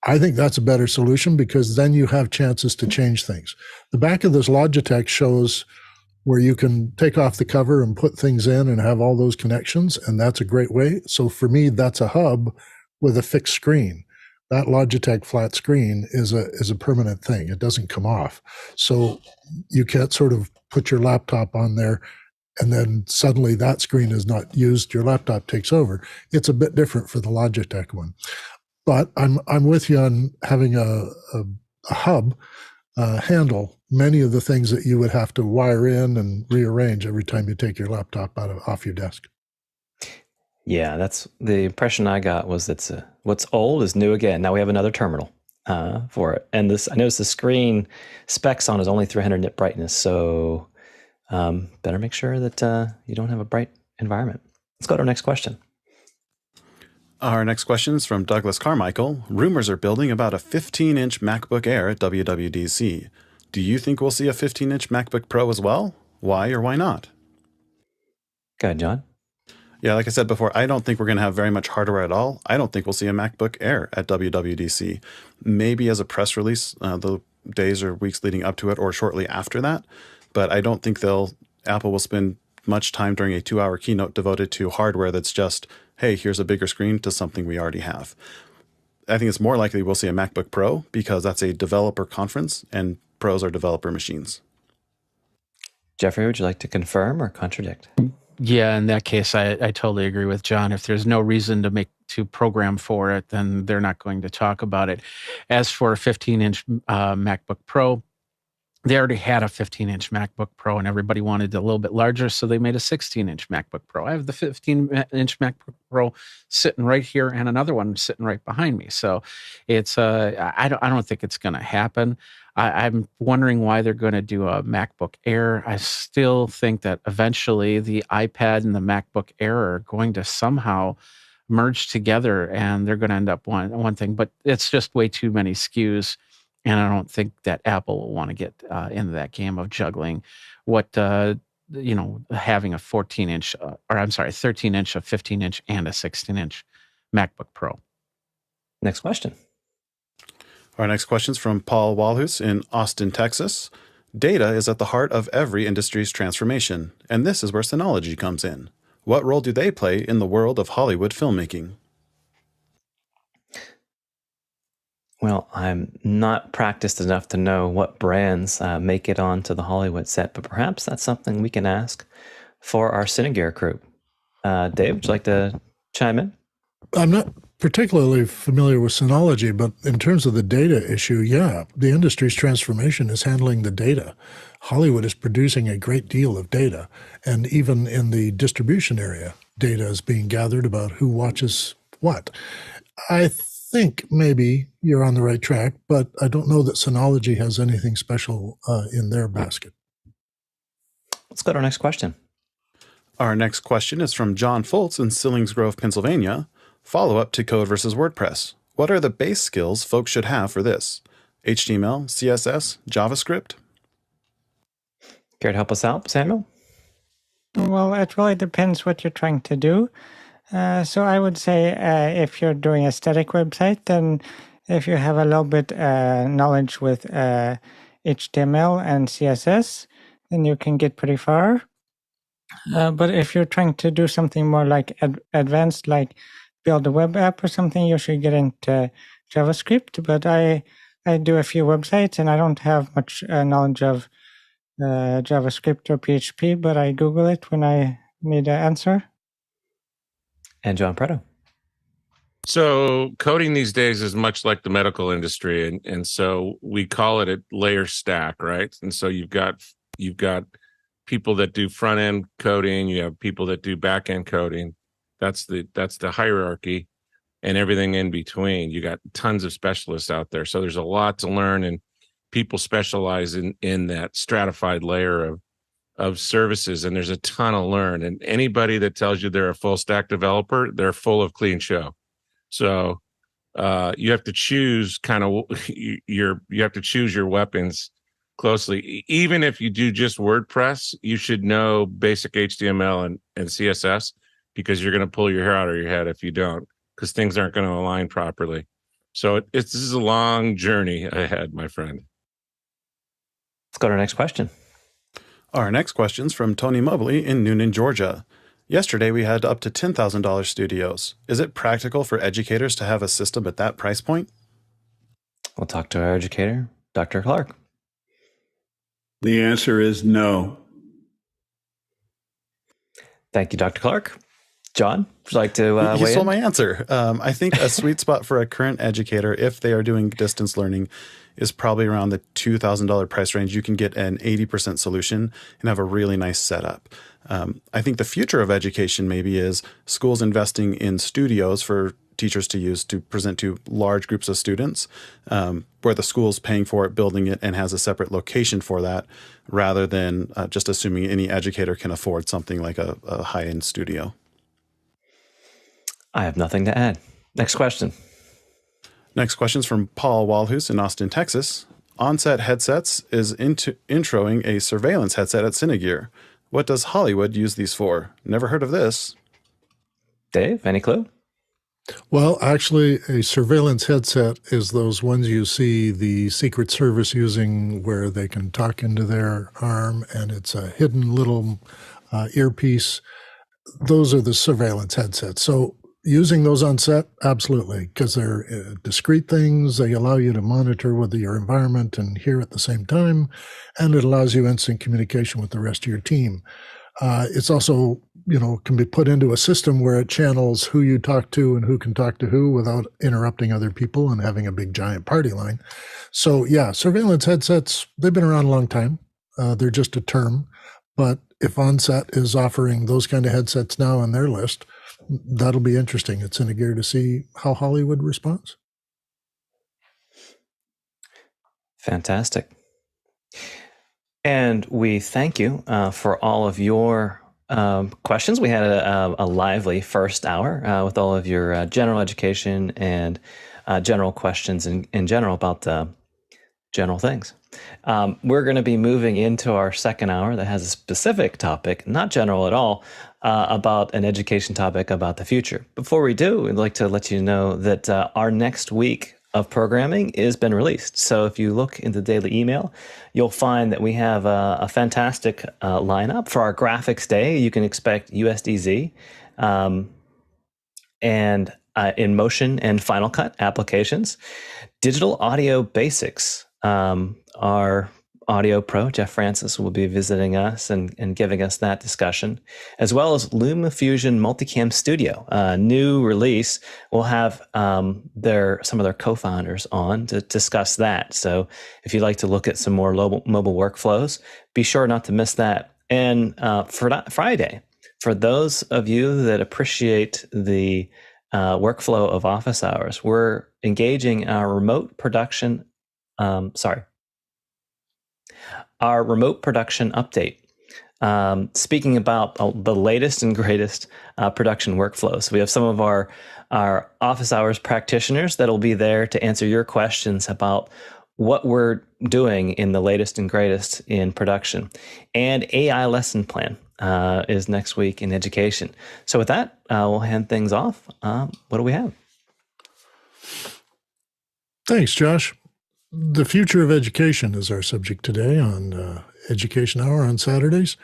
I think that's a better solution because then you have chances to change things. The back of this Logitech shows where you can take off the cover and put things in and have all those connections, and that's a great way. So for me, that's a hub with a fixed screen. That Logitech flat screen is a permanent thing. It doesn't come off. So you can't sort of put your laptop on there and then suddenly that screen is not used, your laptop takes over. It's a bit different for the Logitech one. But I'm with you on having a hub handle many of the things that you would have to wire in and rearrange every time you take your laptop off your desk.
Yeah, that's the impression I got was that's what's old is new again. Now we have another terminal for it. And I noticed the screen specs on is only 300 nit brightness. So better make sure that you don't have a bright environment. Let's go to our next question.
Our next question is from Douglas Carmichael. Rumors are building about a 15-inch MacBook Air at WWDC. Do you think we'll see a 15-inch MacBook Pro as well? Why or why not?
Go ahead, John.
Yeah, like I said before, I don't think we're going to have very much hardware at all. I don't think we'll see a MacBook Air at WWDC. Maybe as a press release the days or weeks leading up to it or shortly after that. But I don't think Apple will spend much time during a 2-hour keynote devoted to hardware that's just, hey, here's a bigger screen to something we already have. I think it's more likely we'll see a MacBook Pro because that's a developer conference and pros are developer machines.
Jeffrey, would you like to confirm or contradict?
Yeah, in that case, I totally agree with John. If there's no reason to program for it, then they're not going to talk about it. As for a 15-inch MacBook Pro, they already had a 15-inch MacBook Pro, and everybody wanted a little bit larger, so they made a 16-inch MacBook Pro. I have the 15-inch MacBook Pro sitting right here, and another one sitting right behind me. So it's I don't think it's going to happen. I'm wondering why they're going to do a MacBook Air. I still think that eventually the iPad and the MacBook Air are going to somehow merge together, and they're going to end up one thing. But it's just way too many SKUs. And I don't think that Apple will want to get into that game of juggling what, having a 13-inch, a 15-inch, and a 16-inch MacBook Pro.
Next question.
Our next question is from Paul Walhus in Austin, Texas. Data is at the heart of every industry's transformation, and this is where Synology comes in. What role do they play in the world of Hollywood filmmaking?
Well, I'm not practiced enough to know what brands make it onto the Hollywood set, but perhaps that's something we can ask for our Cinegear crew. Dave, would you like to chime in?
I'm not particularly familiar with Synology, but in terms of the data issue, yeah, the industry's transformation is handling the data. Hollywood is producing a great deal of data, and even in the distribution area, data is being gathered about who watches what. I think maybe you're on the right track, but I don't know that Synology has anything special in their basket.
Let's go to our next question.
Our next question is from John Foltz in Sillings Grove, Pennsylvania. Follow-up to Code versus WordPress. What are the base skills folks should have for this? HTML, CSS, JavaScript?
Care to help us out, Samuel?
Well, it really depends what you're trying to do. So I would say if you're doing a static website, then if you have a little bit knowledge with HTML and CSS, then you can get pretty far. But if you're trying to do something more like advanced, like build a web app or something, you should get into JavaScript. But I do a few websites, and I don't have much knowledge of JavaScript or PHP, but I Google it when I need an answer.
And John Preto.
So coding these days is much like the medical industry, and so we call it a layer stack, right? And so you've got people that do front end coding, you have people that do back end coding. That's the hierarchy, and everything in between. You got tons of specialists out there, so there's a lot to learn, and people specialize in that stratified layer of services, and there's a ton to learn. And anybody that tells you they're a full stack developer, they're full of clean show. So you have to choose you have to choose your weapons closely. Even if you do just WordPress, you should know basic HTML and CSS, because you're going to pull your hair out of your head if you don't, because things aren't going to align properly. So this is a long journey ahead, my friend.
Let's go to our next question.
Our next question's from Tony Mobley in Noonan, Georgia. Yesterday, we had up to $10,000 studios. Is it practical for educators to have a system at that price point?
We'll talk to our educator, Dr. Clark.
The answer is no.
Thank you, Dr. Clark. John, would you like to weigh in?
You stole my answer. I think a sweet spot for a current educator, if they are doing distance learning, is probably around the $2,000 price range. You can get an 80% solution and have a really nice setup. I think the future of education maybe is schools investing in studios for teachers to use to present to large groups of students, where the school's paying for it, building it, and has a separate location for that, rather than just assuming any educator can afford something like a high-end studio.
I have nothing to add. Next question.
Next question is from Paul Walhus in Austin, Texas. Onset Headsets is introing a surveillance headset at Cinegear. What does Hollywood use these for? Never heard of this.
Dave, any clue?
Well, actually, a surveillance headset is those ones you see the Secret Service using where they can talk into their arm, and it's a hidden little earpiece. Those are the surveillance headsets. So using those on set, absolutely, because they're discrete things. They allow you to monitor with your environment and hear at the same time, and it allows you instant communication with the rest of your team. It's also, can be put into a system where it channels who you talk to and who can talk to who without interrupting other people and having a big giant party line. So yeah, surveillance headsets, they've been around a long time. They're just a term, but if Onset is offering those kind of headsets now on their list, that'll be interesting. It's in a gear to see how Hollywood responds.
Fantastic. And we thank you for all of your questions. We had a lively first hour with all of your general education and general questions in general about general things. We're going to be moving into our second hour that has a specific topic, not general at all, about an education topic about the future. Before we do, we'd like to let you know that our next week of programming has been released. So if you look in the daily email, you'll find that we have a fantastic lineup for our graphics day. You can expect USDZ and InMotion and Final Cut applications. Digital audio basics are audio pro, Jeff Francis, will be visiting us and giving us that discussion, as well as LumaFusion Multicam Studio, a new release. We'll have some of their co-founders on to discuss that. So if you'd like to look at some more mobile workflows, be sure not to miss that. And for Friday, for those of you that appreciate the workflow of office hours, we're engaging our remote production update. Speaking about the latest and greatest production workflows. We have some of our office hours practitioners that'll be there to answer your questions about what we're doing in the latest and greatest in production. And AI lesson plan is next week in education. So with that, we'll hand things off. What do we have?
Thanks, Josh. The future of education is our subject today on Education Hour on Saturdays.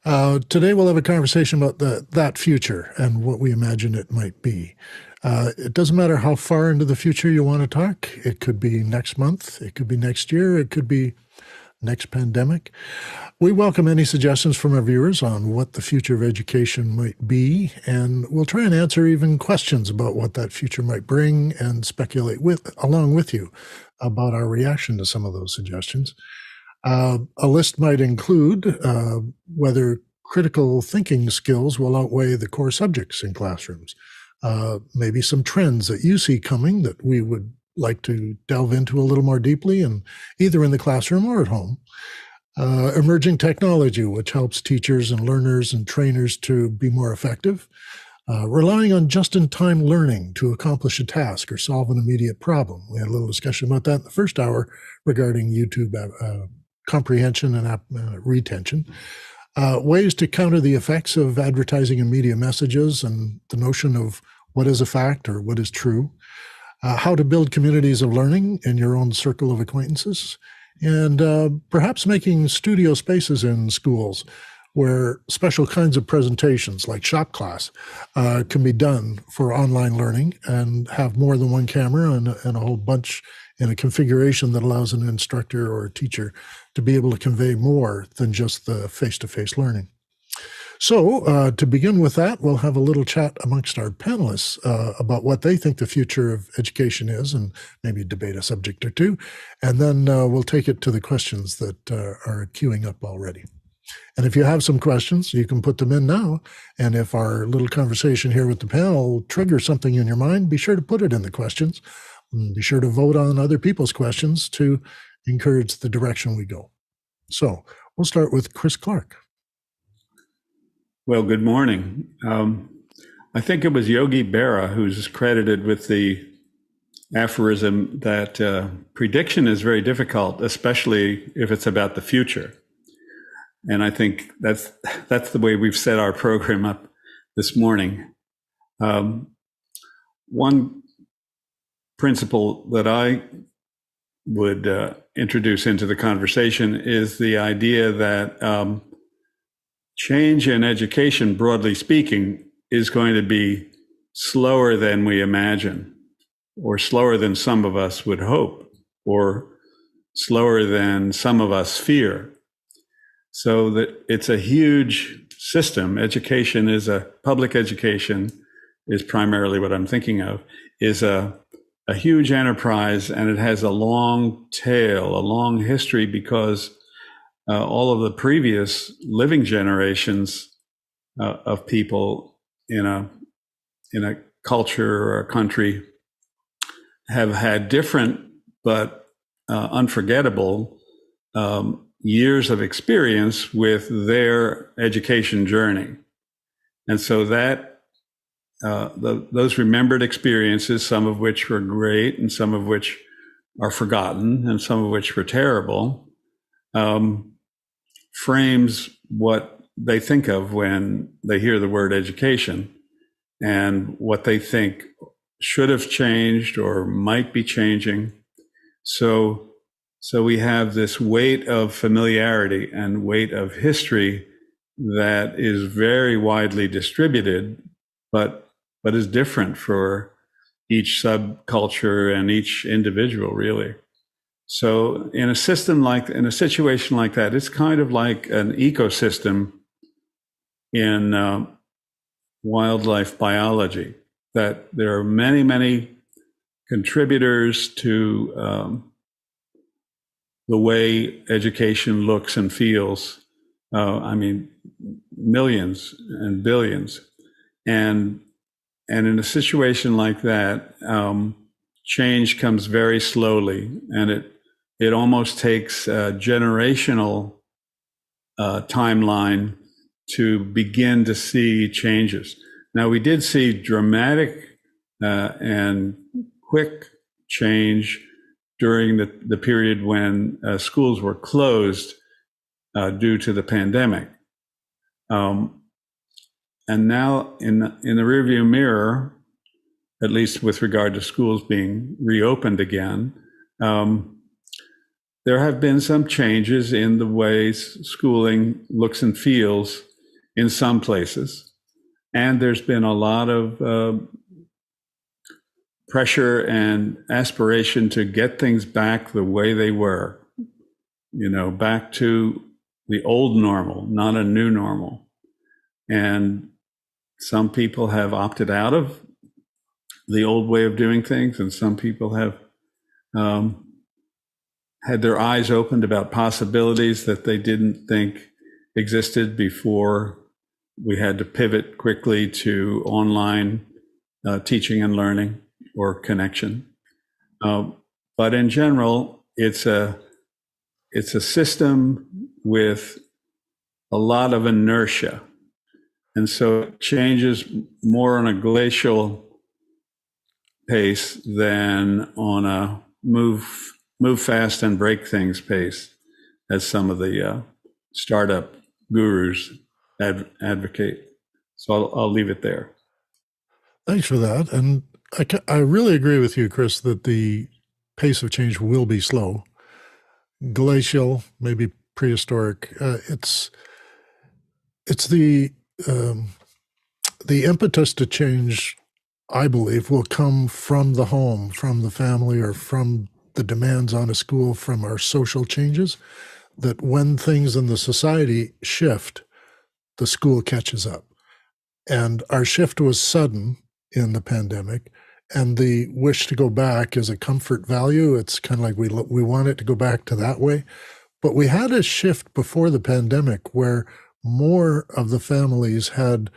Today we'll have a conversation about that future and what we imagine it might be. It doesn't matter how far into the future you want to talk. It could be next month. It could be next year. It could be next pandemic. We welcome any suggestions from our viewers on what the future of education might be, and we'll try and answer even questions about what that future might bring and speculate along with you about our reaction to some of those suggestions. A list might include whether critical thinking skills will outweigh the core subjects in classrooms. Maybe some trends that you see coming that we would like to delve into a little more deeply, and either in the classroom or at home. Emerging technology, which helps teachers and learners and trainers to be more effective. Relying on just-in-time learning to accomplish a task or solve an immediate problem. We had a little discussion about that in the first hour regarding YouTube comprehension and retention. Ways to counter the effects of advertising and media messages and the notion of what is a fact or what is true. How to build communities of learning in your own circle of acquaintances. And perhaps making studio spaces in schools where special kinds of presentations like shop class can be done for online learning and have more than one camera and a whole bunch in a configuration that allows an instructor or a teacher to be able to convey more than just the face-to-face learning. So to begin with that, we'll have a little chat amongst our panelists about what they think the future of education is, and maybe debate a subject or two. And then we'll take it to the questions that are queuing up already. And if you have some questions, you can put them in now. And if our little conversation here with the panel triggers something in your mind, be sure to put it in the questions. And be sure to vote on other people's questions to encourage the direction we go. So we'll start with Chris Clark.
Well, good morning. I think it was Yogi Berra who's credited with the aphorism that prediction is very difficult, especially if it's about the future. And I think that's the way we've set our program up this morning. One principle that I would introduce into the conversation is the idea that change in education, broadly speaking, is going to be slower than we imagine, or slower than some of us would hope, or slower than some of us fear. So that it's a huge system. Education is public education is primarily what I'm thinking of, is a huge enterprise, and it has a long tail, a long history, because all of the previous living generations of people in a culture or a country have had different but unforgettable years of experience with their education journey. And so that those remembered experiences, some of which were great and some of which are forgotten and some of which were terrible, frames what they think of when they hear the word education and what they think should have changed or might be changing. So we have this weight of familiarity and weight of history that is very widely distributed, but is different for each subculture and each individual, really. So in a situation like that, it's kind of like an ecosystem in wildlife biology, that there are many, many contributors to the way education looks and feels. I mean, millions and billions. And in a situation like that, change comes very slowly, and it almost takes a generational timeline to begin to see changes. Now, we did see dramatic and quick change during the period when schools were closed due to the pandemic. And now in the rearview mirror, at least with regard to schools being reopened again, there have been some changes in the ways schooling looks and feels in some places. And there's been a lot of pressure and aspiration to get things back the way they were, back to the old normal, not a new normal. And some people have opted out of the old way of doing things, and some people have had their eyes opened about possibilities that they didn't think existed before we had to pivot quickly to online teaching and learning or connection. But in general, it's a system with a lot of inertia. And so it changes more on a glacial pace than on a move fast and break things pace, as some of the startup gurus advocate. So I'll leave it there.
Thanks for that. And I really agree with you, Chris, that the pace of change will be slow, glacial, maybe prehistoric. It's the impetus to change, I believe, will come from the home, from the family, or from the demands on a school, from our social changes, that when things in the society shift, the school catches up. And our shift was sudden in the pandemic, and the wish to go back is a comfort value. It's kind of like we want it to go back to that way. But we had a shift before the pandemic where more of the families had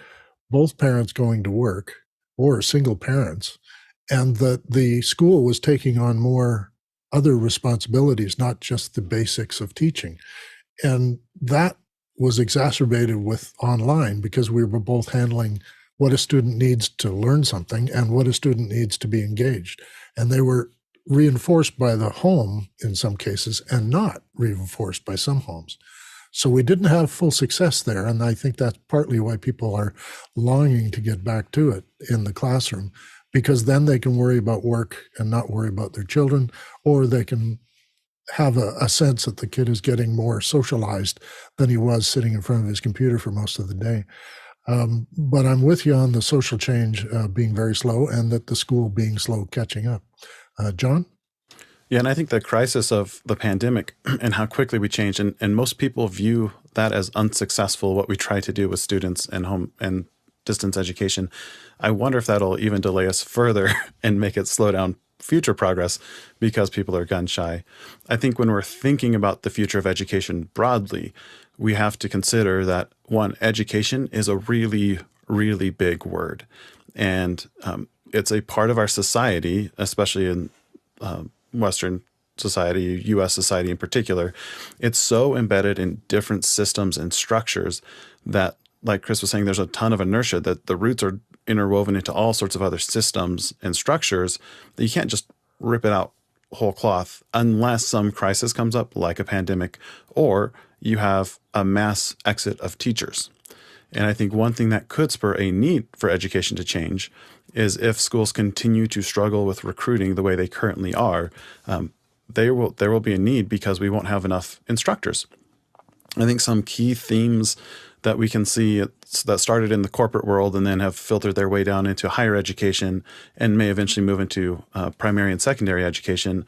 both parents going to work or single parents, and that the school was taking on more other responsibilities, not just the basics of teaching. And that was exacerbated with online, because we were both handling what a student needs to learn something and what a student needs to be engaged. And they were reinforced by the home in some cases and not reinforced by some homes. So we didn't have full success there. And I think that's partly why people are longing to get back to it in the classroom, because then they can worry about work and not worry about their children, or they can have a sense that the kid is getting more socialized than he was sitting in front of his computer for most of the day. But I'm with you on the social change being very slow, and that the school being slow catching up. John?
Yeah, and I think the crisis of the pandemic and how quickly we changed, and most people view that as unsuccessful, what we try to do with students and home and distance education. I wonder if that'll even delay us further and make it slow down future progress because people are gun shy. I think when we're thinking about the future of education broadly, we have to consider that, one, education is a really, really big word. And it's a part of our society, especially in Western society, U.S. society in particular. It's so embedded in different systems and structures that, like Chris was saying, there's a ton of inertia, that the roots are interwoven into all sorts of other systems and structures that you can't just rip it out whole cloth unless some crisis comes up, like a pandemic, or you have a mass exit of teachers. And I think one thing that could spur a need for education to change is if schools continue to struggle with recruiting the way they currently are, there will be a need because we won't have enough instructors. I think some key themes that we can see that started in the corporate world and then have filtered their way down into higher education and may eventually move into primary and secondary education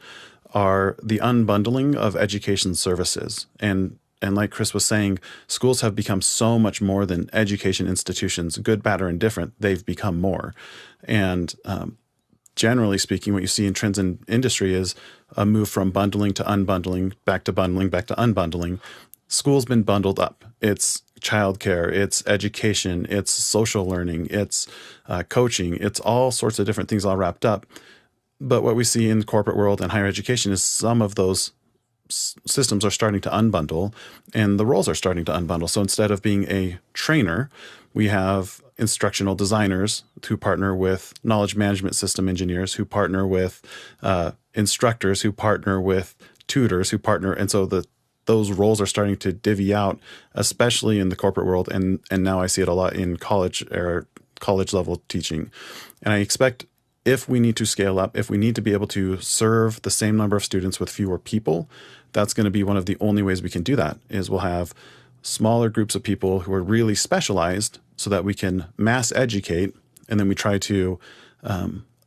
are the unbundling of education services. And like Chris was saying, schools have become so much more than education institutions, good, bad, or indifferent. They've become more. And generally speaking, what you see in trends in industry is a move from bundling to unbundling, back to bundling, back to unbundling. School's been bundled up. It's childcare, it's education, it's social learning, it's coaching, it's all sorts of different things all wrapped up. But what we see in the corporate world and higher education is some of those systems are starting to unbundle and the roles are starting to unbundle. So instead of being a trainer, we have instructional designers who partner with knowledge management system engineers, who partner with instructors, who partner with tutors, who partner. And so those roles are starting to divvy out, especially in the corporate world. And now I see it a lot in college or college level teaching. And I expect if we need to scale up, if we need to be able to serve the same number of students with fewer people, that's going to be one of the only ways we can do that, is we'll have smaller groups of people who are really specialized so that we can mass educate. And then we try to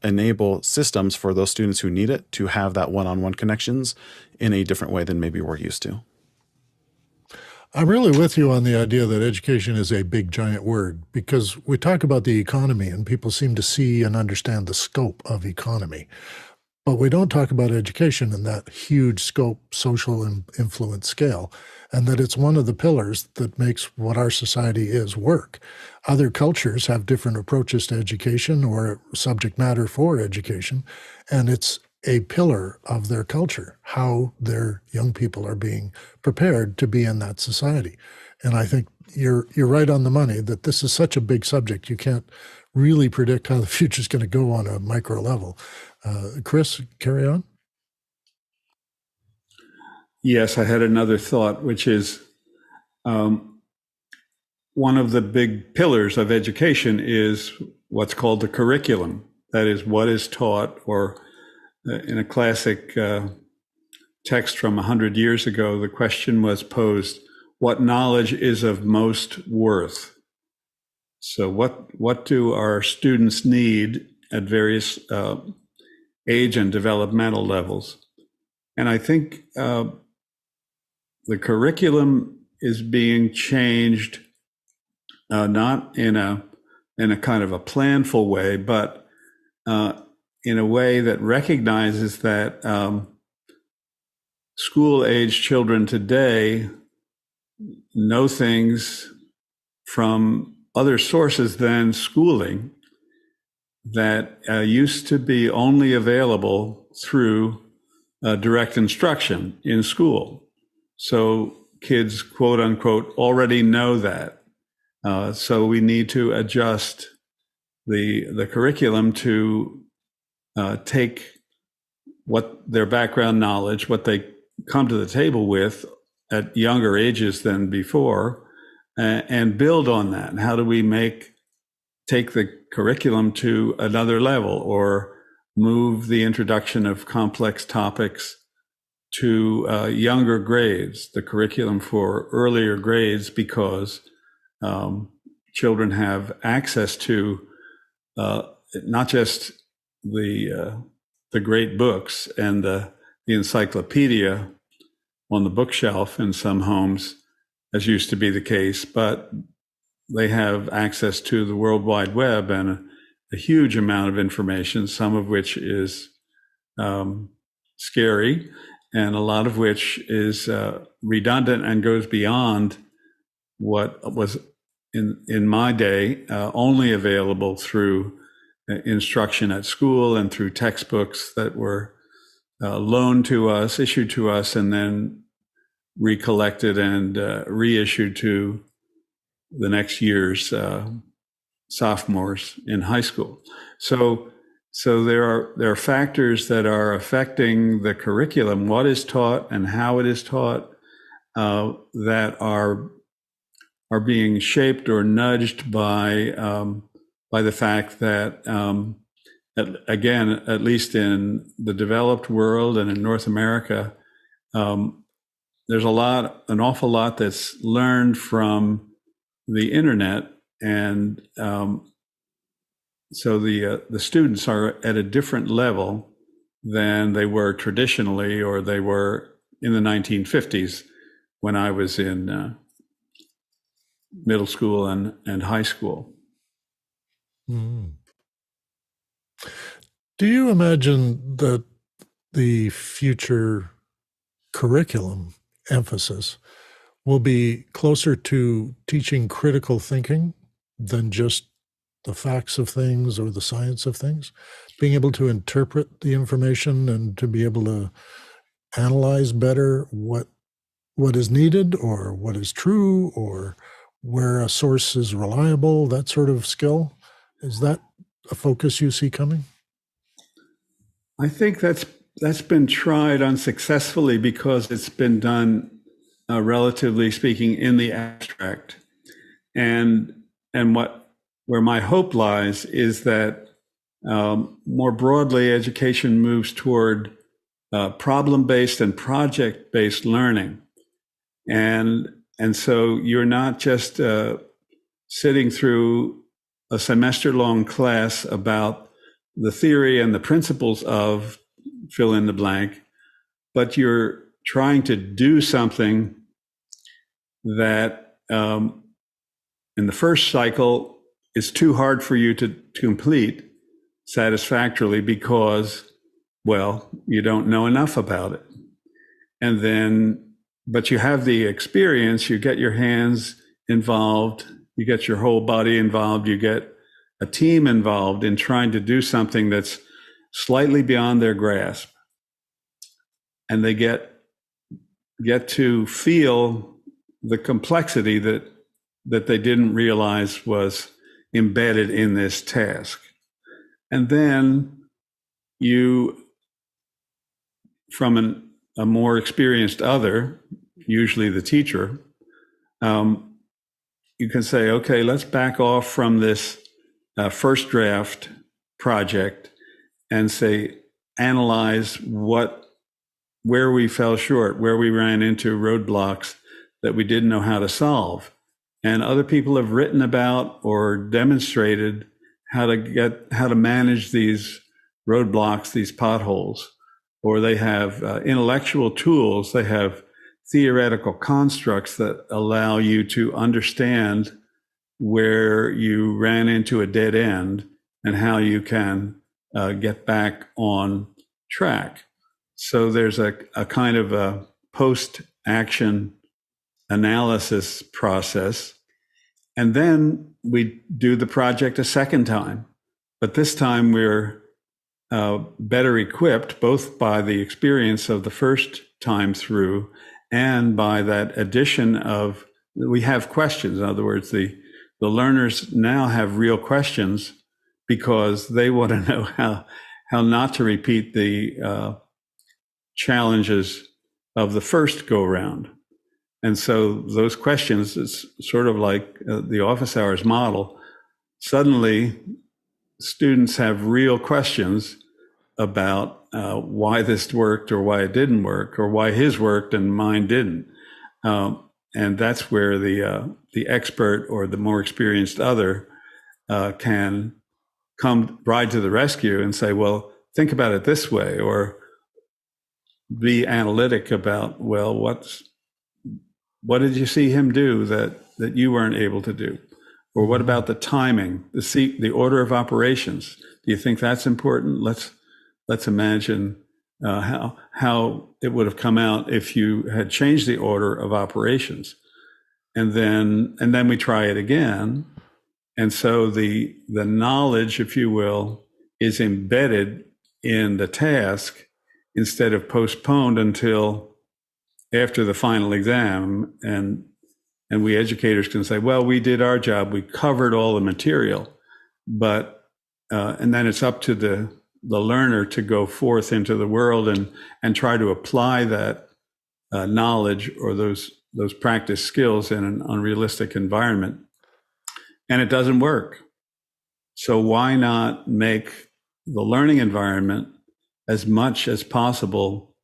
enable systems for those students who need it to have that one-on-one connections in a different way than maybe we're used to.
I'm really with you on the idea that education is a big, giant word, because we talk about the economy and people seem to see and understand the scope of economy. But we don't talk about education in that huge scope, social and influence scale, and that it's one of the pillars that makes what our society is work. Other cultures have different approaches to education or subject matter for education, and it's a pillar of their culture, how their young people are being prepared to be in that society. And I think you're right on the money that this is such a big subject. You can't really predict how the future is going to go on a micro level. Chris, carry on.
Yes, I had another thought, which is one of the big pillars of education is what's called the curriculum. That is what is taught, or in a classic text from 100 years ago, the question was posed, what knowledge is of most worth? So what do our students need at various age and developmental levels? And I think the curriculum is being changed, not in a kind of a planful way, but in a way that recognizes that school-age children today know things from other sources than schooling that used to be only available through direct instruction in school. So kids, quote unquote, already know that. So we need to adjust the curriculum to take what their background knowledge, what they come to the table with at younger ages than before, and build on that. And how do we take the curriculum to another level, or move the introduction of complex topics to younger grades, the curriculum for earlier grades, because children have access to not just the great books and the encyclopedia on the bookshelf in some homes, as used to be the case, but they have access to the World Wide Web and a huge amount of information, some of which is scary, and a lot of which is redundant and goes beyond what was in my day only available through instruction at school and through textbooks that were loaned to us, issued to us, and then recollected and reissued to the next year's sophomores in high school. So there are factors that are affecting the curriculum, what is taught and how it is taught, that are being shaped or nudged by the fact that, again, at least in the developed world and in North America, there's an awful lot that's learned from the internet, and so the students are at a different level than they were traditionally, or they were in the 1950s when I was in middle school and high school.
Mm. Do you imagine that the future curriculum emphasis will be closer to teaching critical thinking than just the facts of things or the science of things? Being able to interpret the information and to be able to analyze better what is needed or what is true or where a source is reliable, that sort of skill. Is that a focus you see coming?
I think that's been tried unsuccessfully because it's been done, relatively speaking, in the abstract. And where my hope lies is that more broadly, education moves toward problem-based and project-based learning. And so you're not just sitting through a semester-long class about the theory and the principles of fill in the blank, but you're trying to do something that in the first cycle is too hard for you to complete satisfactorily because, well, you don't know enough about it. And then, but you have the experience, you get your hands involved, you get your whole body involved, you get a team involved in trying to do something that's slightly beyond their grasp. And they get to feel the complexity that they didn't realize was embedded in this task. And then you, from a more experienced other, usually the teacher, you can say, okay, let's back off from this first draft project and say, analyze where we fell short, where we ran into roadblocks that we didn't know how to solve. And other people have written about or demonstrated how to manage these roadblocks, these potholes, or they have intellectual tools, they have theoretical constructs that allow you to understand where you ran into a dead end and how you can get back on track. So there's a kind of a post-action analysis process. And then we do the project a second time. But this time we're better equipped, both by the experience of the first time through and by that addition of, we have questions. In other words, the learners now have real questions because they want to know how not to repeat the challenges of the first go round. And so those questions, it's sort of like the office hours model. Suddenly, students have real questions about why this worked or why it didn't work, or why his worked and mine didn't. And that's where the expert or the more experienced other can come ride to the rescue and say, well, think about it this way, or be analytic about, well, what did you see him do that you weren't able to do? Or what about the timing, the order of operations? Do you think that's important? Let's imagine how it would have come out if you had changed the order of operations. And then we try it again. And so the knowledge, if you will, is embedded in the task instead of postponed until after the final exam. And we educators can say, well, we did our job. We covered all the material. But and then it's up to the learner to go forth into the world and try to apply that knowledge or those practice skills in an unrealistic environment. And it doesn't work. So why not make the learning environment as much as possible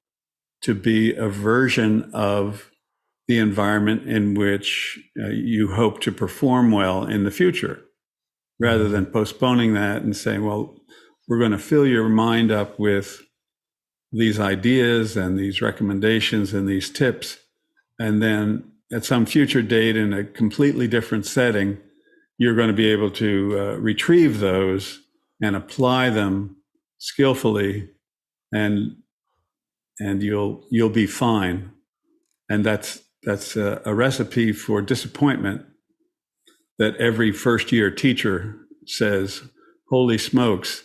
to be a version of the environment in which you hope to perform well in the future, rather than postponing that and saying, well, we're going to fill your mind up with these ideas and these recommendations and these tips, and then at some future date in a completely different setting, you're going to be able to retrieve those and apply them skillfully, and you'll be fine. And that's a recipe for disappointment that every first year teacher says, holy smokes,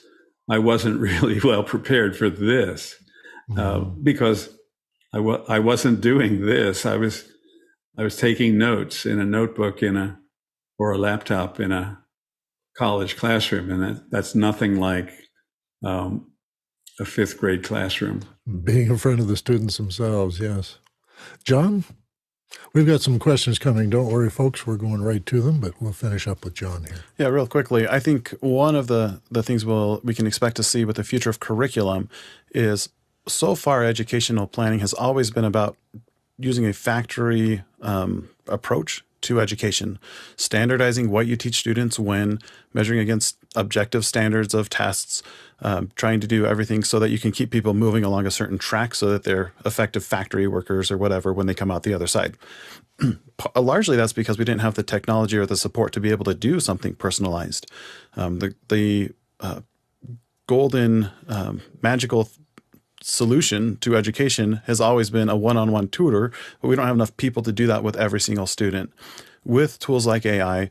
I wasn't really well prepared for this, because I wasn't doing this. I was taking notes in a notebook or a laptop in a college classroom, and that's nothing like a fifth grade classroom.
Being in front of the students themselves, yes. John, we've got some questions coming. Don't worry, folks. We're going right to them, but we'll finish up with John here.
Yeah, real quickly. I think one of the things we can expect to see with the future of curriculum is, so far, educational planning has always been about using a factory approach to education, standardizing what you teach students when, measuring against objective standards of tests, trying to do everything so that you can keep people moving along a certain track so that they're effective factory workers or whatever when they come out the other side. Largely that's because we didn't have the technology or the support to be able to do something personalized. The golden magical solution to education has always been a one-on-one tutor, but we don't have enough people to do that with every single student. With tools like AI,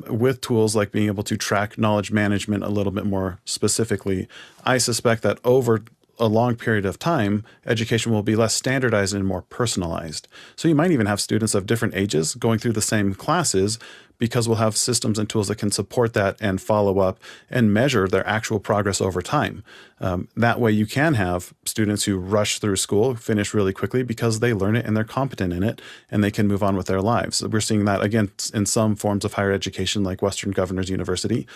with tools like being able to track knowledge management a little bit more specifically, I suspect that over a long period of time, education will be less standardized and more personalized. So you might even have students of different ages going through the same classes, because we'll have systems and tools that can support that and follow up and measure their actual progress over time. That way you can have students who rush through school, finish really quickly because they learn it and they're competent in it, and they can move on with their lives. We're seeing that, again, in some forms of higher education, like Western Governors University,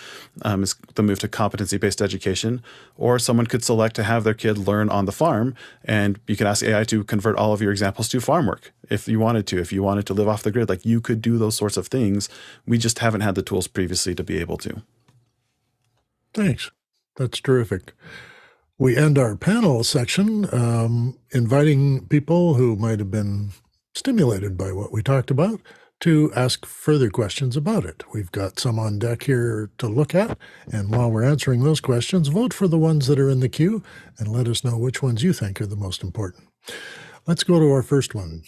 is the move to competency-based education. Or someone could select to have their kid learn on the farm, and you can ask AI to convert all of your examples to farm work if you wanted to. If you wanted to live off the grid, like, you could do those sorts of things. We just haven't had the tools previously to be able to.
Thanks. That's terrific. We end our panel section inviting people who might have been stimulated by what we talked about to ask further questions about it. We've got some on deck here to look at, and while we're answering those questions, vote for the ones that are in the queue and let us know which ones you think are the most important. Let's go to our first one.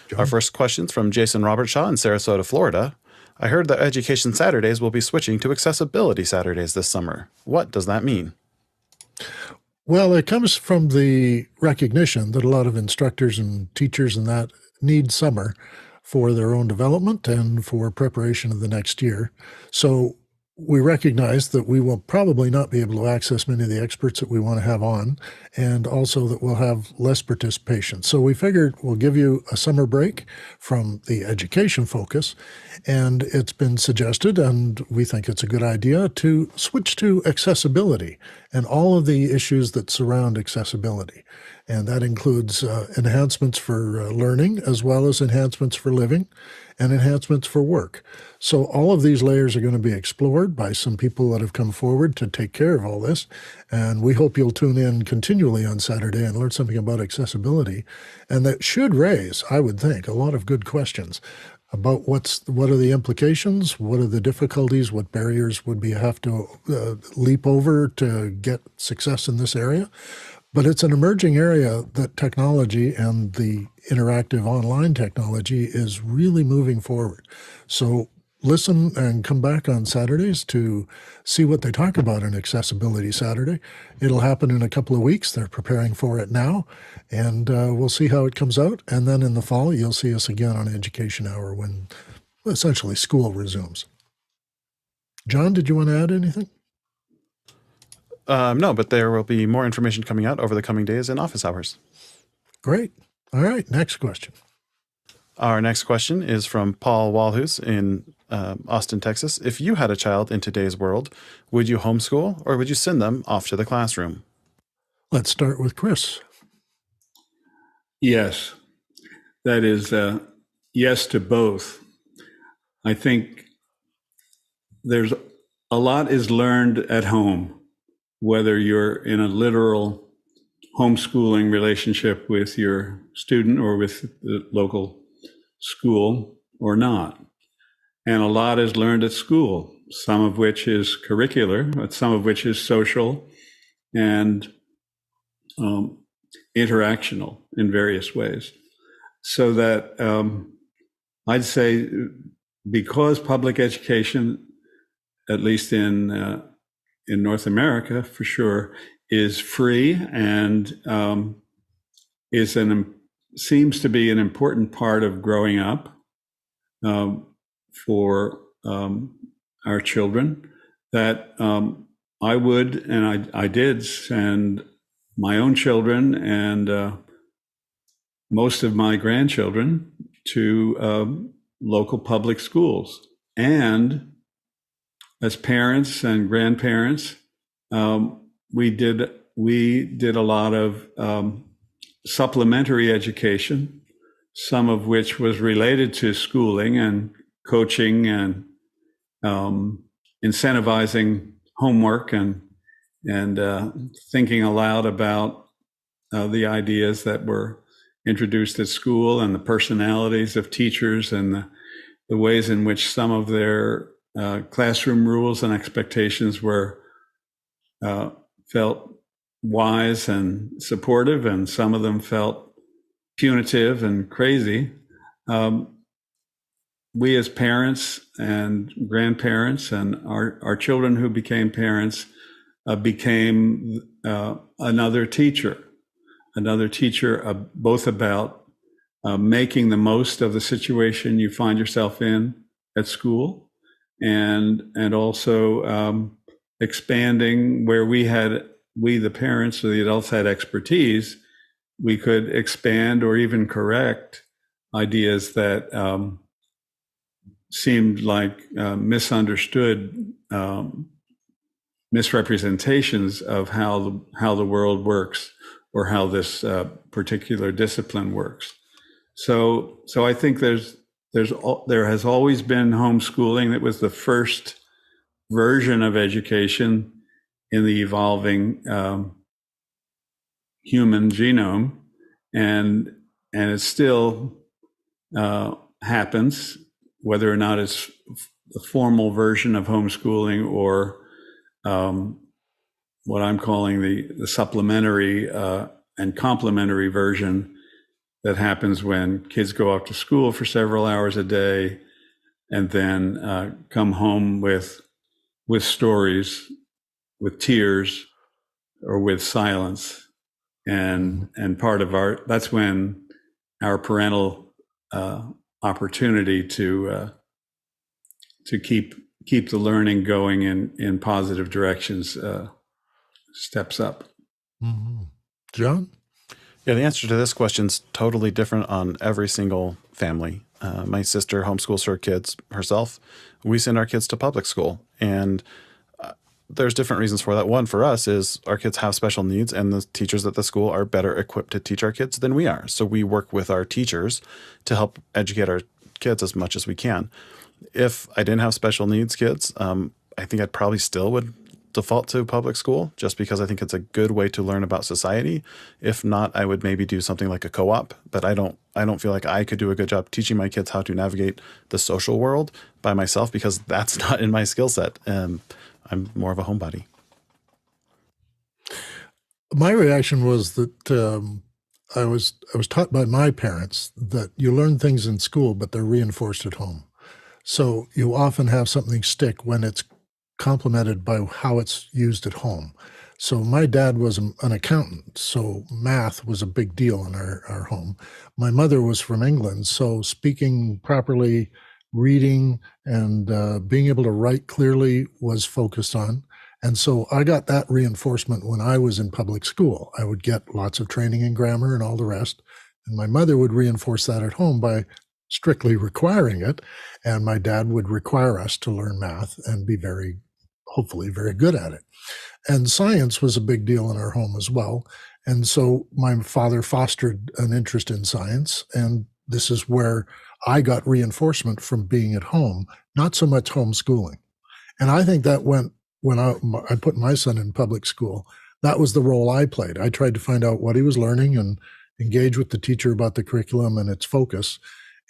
John?
Our first question's from Jason Robertshaw in Sarasota, Florida. I heard that Education Saturdays will be switching to Accessibility Saturdays this summer. What does that mean?
Well, it comes from the recognition that a lot of instructors and teachers and that need summer for their own development and for preparation of the next year. So we recognize that we will probably not be able to access many of the experts that we want to have on, and also that we'll have less participation. So we figured we'll give you a summer break from the education focus, and it's been suggested, and we think it's a good idea, to switch to accessibility and all of the issues that surround accessibility. And that includes enhancements for learning, as well as enhancements for living and enhancements for work. So all of these layers are going to be explored by some people that have come forward to take care of all this. And we hope you'll tune in continually on Saturday and learn something about accessibility. And that should raise, I would think, a lot of good questions about what are the implications, what are the difficulties, what barriers would we have to leap over to get success in this area. But it's an emerging area that technology and the interactive online technology is really moving forward. So listen and come back on Saturdays to see what they talk about in Accessibility Saturday. It'll happen in a couple of weeks. They're preparing for it now, and we'll see how it comes out. And then in the fall, you'll see us again on Education Hour when essentially school resumes. John, did you want to add anything?
No, but there will be more information coming out over the coming days in office hours.
Great. All right, next question.
Our next question is from Paul Walhus in Austin, Texas. If you had a child in today's world, would you homeschool or would you send them off to the classroom?
Let's start with Chris.
Yes, that is yes to both. I think there's a lot is learned at home, whether you're in a literal homeschooling relationship with your student or with the local school or not. And a lot is learned at school, some of which is curricular, but some of which is social and interactional in various ways. So that I'd say because public education, at least in North America for sure, is free and seems to be an important part of growing up for our children, that I would, and I did send my own children and most of my grandchildren to local public schools. And as parents and grandparents, we did a lot of supplementary education, some of which was related to schooling and coaching and incentivizing homework and thinking aloud about the ideas that were introduced at school and the personalities of teachers and the ways in which some of their classroom rules and expectations were felt wise and supportive, and some of them felt punitive and crazy. We as parents and grandparents and our children who became parents became another teacher both about making the most of the situation you find yourself in at school, and also expanding where we the parents or the adults had expertise. We could expand or even correct ideas that seemed like misunderstood misrepresentations of how the world works or how this particular discipline works. So I think there has always been homeschooling. It was the first version of education in the evolving human genome, and it still happens, whether or not it's the formal version of homeschooling or what I'm calling the supplementary and complementary version that happens when kids go off to school for several hours a day and then come home with stories, with tears, or with silence. And part of that's when our parental opportunity to keep the learning going in positive directions steps up.
Mm-hmm. John?
Yeah, the answer to this question is totally different on every single family. My sister homeschools her kids herself. We send our kids to public school, and there's different reasons for that. One for us is our kids have special needs, and the teachers at the school are better equipped to teach our kids than we are. So we work with our teachers to help educate our kids as much as we can. If I didn't have special needs kids, I think I'd probably still would default to public school, just because I think it's a good way to learn about society. If not, I would maybe do something like a co-op, but I don't feel like I could do a good job teaching my kids how to navigate the social world by myself, because that's not in my skill set. I'm more of a homebody.
My reaction was that I was taught by my parents that you learn things in school, but they're reinforced at home. So you often have something stick when it's complemented by how it's used at home. So my dad was an accountant, so math was a big deal in our home. My mother was from England, so speaking properly, reading, and being able to write clearly was focused on. And so I got that reinforcement when I was in public school. I would get lots of training in grammar and all the rest. And my mother would reinforce that at home by strictly requiring it. And my dad would require us to learn math and be hopefully very good at it. And science was a big deal in our home as well. And so my father fostered an interest in science. And this is where I got reinforcement from being at home, not so much homeschooling. And I think that went when I put my son in public school. that was the role I played. I tried to find out what he was learning and engage with the teacher about the curriculum and its focus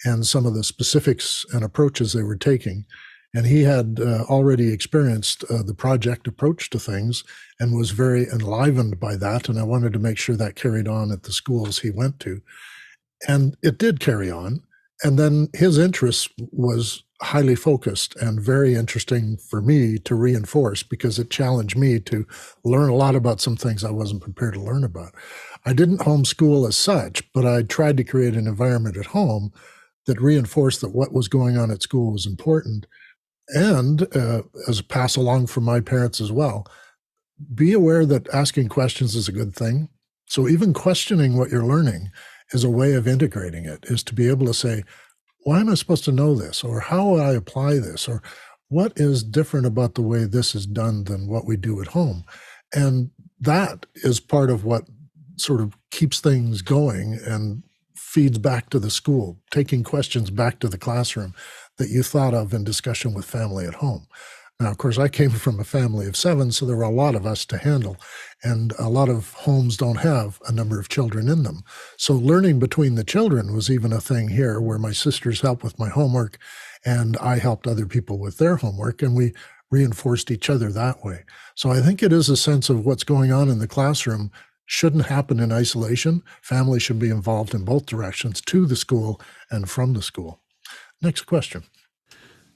and some of the specifics and approaches they were taking. And he had already experienced the project approach to things and was very enlivened by that. And I wanted to make sure that carried on at the schools he went to. And it did carry on. And then his interest was highly focused and very interesting for me to reinforce because it challenged me to learn a lot about some things I wasn't prepared to learn about. I didn't homeschool as such, but I tried to create an environment at home that reinforced that what was going on at school was important. And as a pass along from my parents as well, be aware that asking questions is a good thing. So even questioning what you're learning is a way of integrating it, is to be able to say, why am I supposed to know this? Or how will I apply this? Or what is different about the way this is done than what we do at home? And that is part of what sort of keeps things going and feeds back to the school, taking questions back to the classroom that you thought of in discussion with family at home. Now, of course, I came from a family of 7, so there were a lot of us to handle, and a lot of homes don't have a number of children in them. So learning between the children was even a thing here, where my sisters helped with my homework, and I helped other people with their homework, and we reinforced each other that way. So I think it is a sense of what's going on in the classroom shouldn't happen in isolation. Family should be involved in both directions, to the school and from the school. Next question.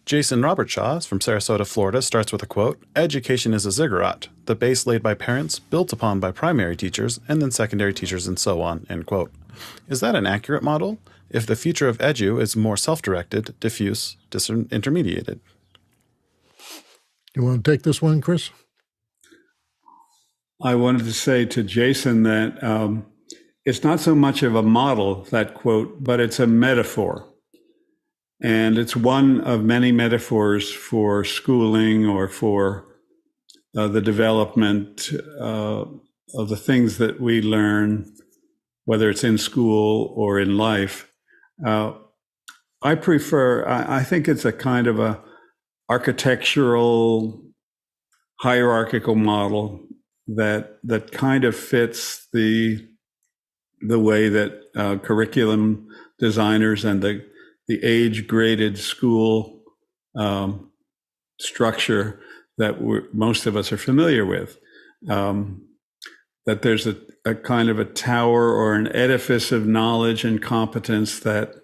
Jason Robertshaw from Sarasota, Florida, starts with a quote, "Education is a ziggurat, the base laid by parents, built upon by primary teachers, and then secondary teachers and so on," end quote. Is that an accurate model? If the future of edu is more self-directed, diffuse, disintermediated?
You want to take this one, Chris?
I wanted to say to Jason that it's not so much of a model, that quote, but it's a metaphor. And it's one of many metaphors for schooling or for the development of the things that we learn, whether it's in school or in life. I think it's a kind of a architectural, hierarchical model that kind of fits the way that curriculum designers and the age-graded school structure that most of us are familiar with. That there's a kind of a tower or an edifice of knowledge and competence that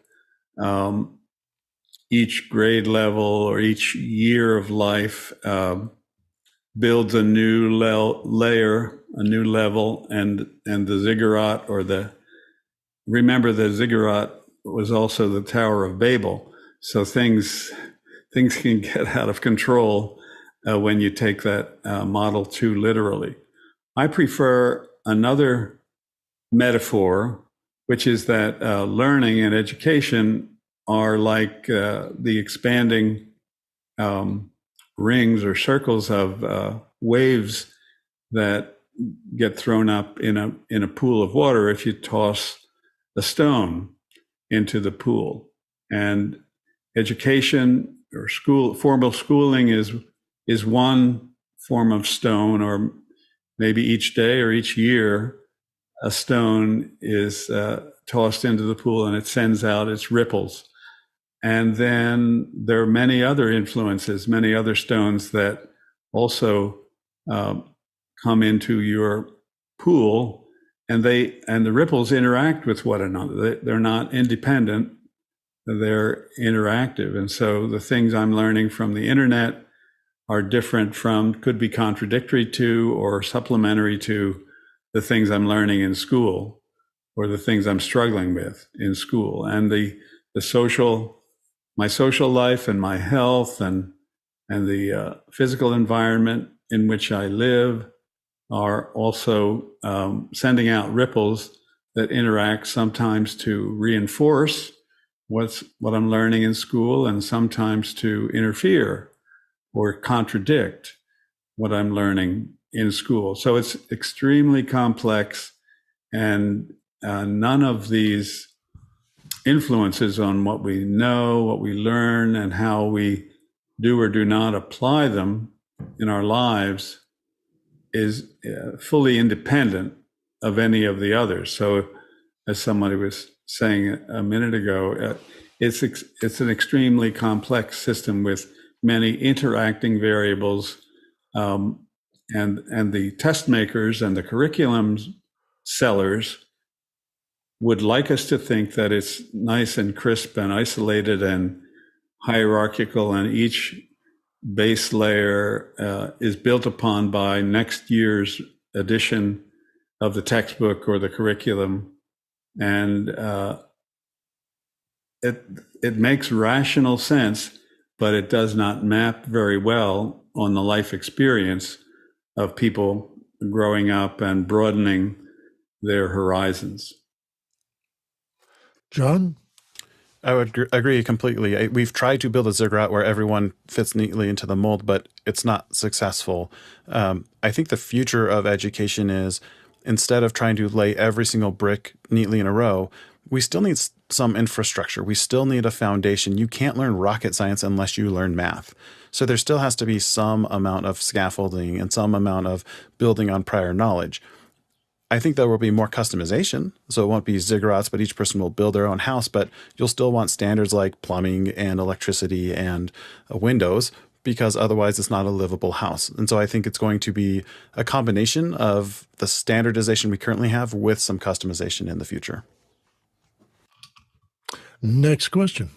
each grade level or each year of life builds a new layer, a new level, and the ziggurat remember the ziggurat was also the Tower of Babel. So things can get out of control when you take that model too literally. I prefer another metaphor, which is that learning and education are like the expanding rings or circles of waves that get thrown up in a pool of water if you toss a stone into the pool. And education or formal schooling is one form of stone, or maybe each day or each year a stone is tossed into the pool and it sends out its ripples. And then there are many other influences, many other stones that also come into your pool, and the ripples interact with one another. They're not independent, they're interactive. And so the things I'm learning from the internet are different from, could be contradictory to or supplementary to the things I'm learning in school or the things I'm struggling with in school. And my social life and my health and the physical environment in which I live are also sending out ripples that interact sometimes to reinforce what I'm learning in school, and sometimes to interfere or contradict what I'm learning in school. So it's extremely complex, and none of these influences on what we know, what we learn, and how we do or do not apply them in our lives is fully independent of any of the others. So, as somebody was saying a minute ago, it's an extremely complex system with many interacting variables, and the test makers and the curriculum sellers would like us to think that it's nice and crisp and isolated and hierarchical, and each base layer is built upon by next year's edition of the textbook or the curriculum. And it makes rational sense, but it does not map very well on the life experience of people growing up and broadening their horizons.
John?
I would agree completely. We've tried to build a ziggurat where everyone fits neatly into the mold, but it's not successful. I think the future of education is, instead of trying to lay every single brick neatly in a row, we still need some infrastructure. We still need a foundation. You can't learn rocket science unless you learn math. So there still has to be some amount of scaffolding and some amount of building on prior knowledge. I think there will be more customization. So it won't be ziggurats, but each person will build their own house. But you'll still want standards like plumbing and electricity and windows, because otherwise it's not a livable house. And so I think it's going to be a combination of the standardization we currently have with some customization in the future.
Next question.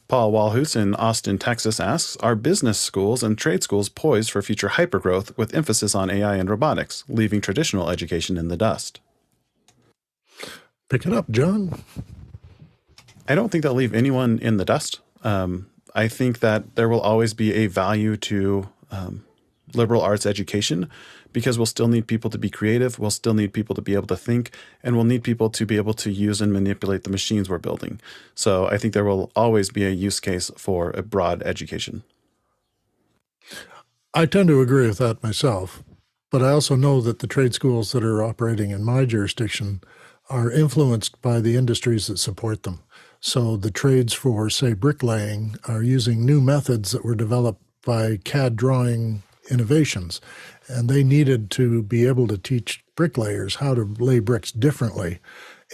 Paul Walhus in Austin, Texas asks, are business schools and trade schools poised for future hypergrowth with emphasis on AI and robotics, leaving traditional education in the dust?
Pick it up, John.
I don't think they'll leave anyone in the dust. I think that there will always be a value to liberal arts education, because we'll still need people to be creative, we'll still need people to be able to think, and we'll need people to be able to use and manipulate the machines we're building. So I think there will always be a use case for a broad education.
I tend to agree with that myself, but I also know that the trade schools that are operating in my jurisdiction are influenced by the industries that support them. So the trades for, say, bricklaying are using new methods that were developed by CAD drawing innovations, and they needed to be able to teach bricklayers how to lay bricks differently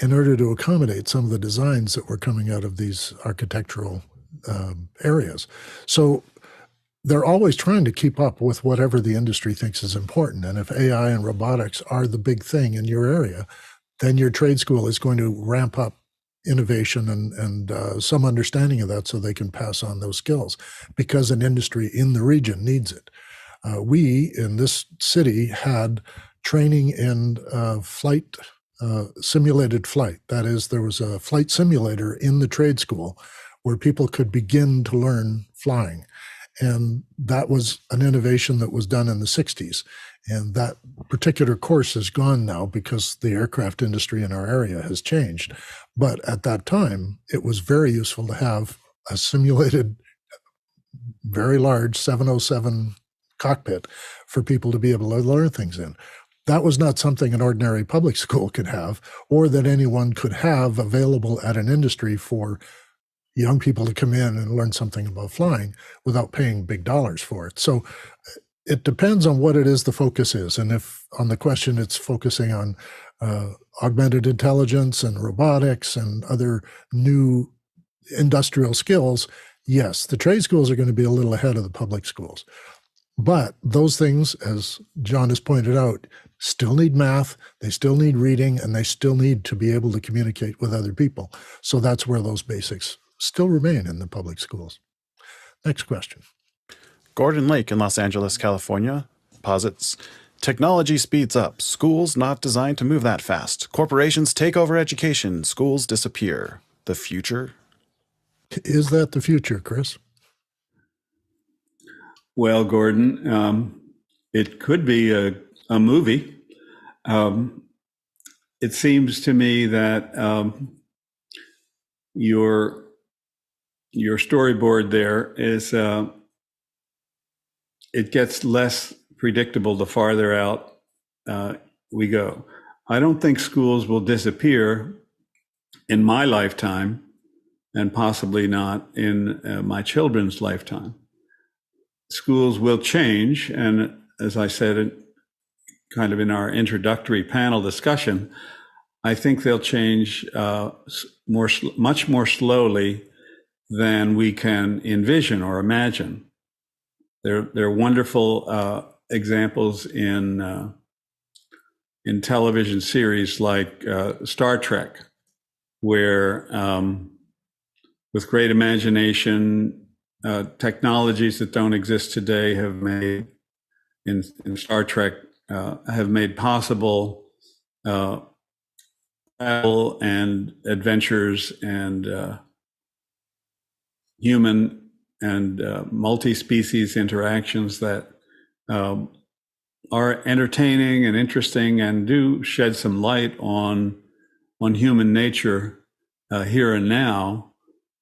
in order to accommodate some of the designs that were coming out of these architectural areas. So they're always trying to keep up with whatever the industry thinks is important. And if AI and robotics are the big thing in your area, then your trade school is going to ramp up innovation and some understanding of that so they can pass on those skills, because an industry in the region needs it. We in this city had training in simulated flight. That is, there was a flight simulator in the trade school where people could begin to learn flying. And that was an innovation that was done in the 60s. And that particular course is gone now because the aircraft industry in our area has changed. But at that time, it was very useful to have a simulated, very large 707 cockpit for people to be able to learn things in. That was not something an ordinary public school could have, or that anyone could have available at an industry for young people to come in and learn something about flying without paying big dollars for it. So it depends on what it is the focus is. And if on the question it's focusing on augmented intelligence and robotics and other new industrial skills, yes, the trade schools are going to be a little ahead of the public schools. But those things, as John has pointed out, still need math, they still need reading, and they still need to be able to communicate with other people. So that's where those basics still remain in the public schools. Next question.
Gordon Lake in Los Angeles, California posits, technology speeds up. Schools not designed to move that fast. Corporations take over education. Schools disappear. The future?
Is that the future, Chris?
Well, Gordon, it could be a movie. It seems to me that your storyboard there is it gets less predictable the farther out we go. I don't think schools will disappear in my lifetime, and possibly not in my children's lifetime. Schools will change, and as I said, kind of in our introductory panel discussion, I think they'll change much more slowly than we can envision or imagine. There are wonderful examples in television series like Star Trek, where with great imagination, technologies that don't exist today have made in Star Trek have made possible travel and adventures and human and multi-species interactions that are entertaining and interesting and do shed some light on human nature here and now.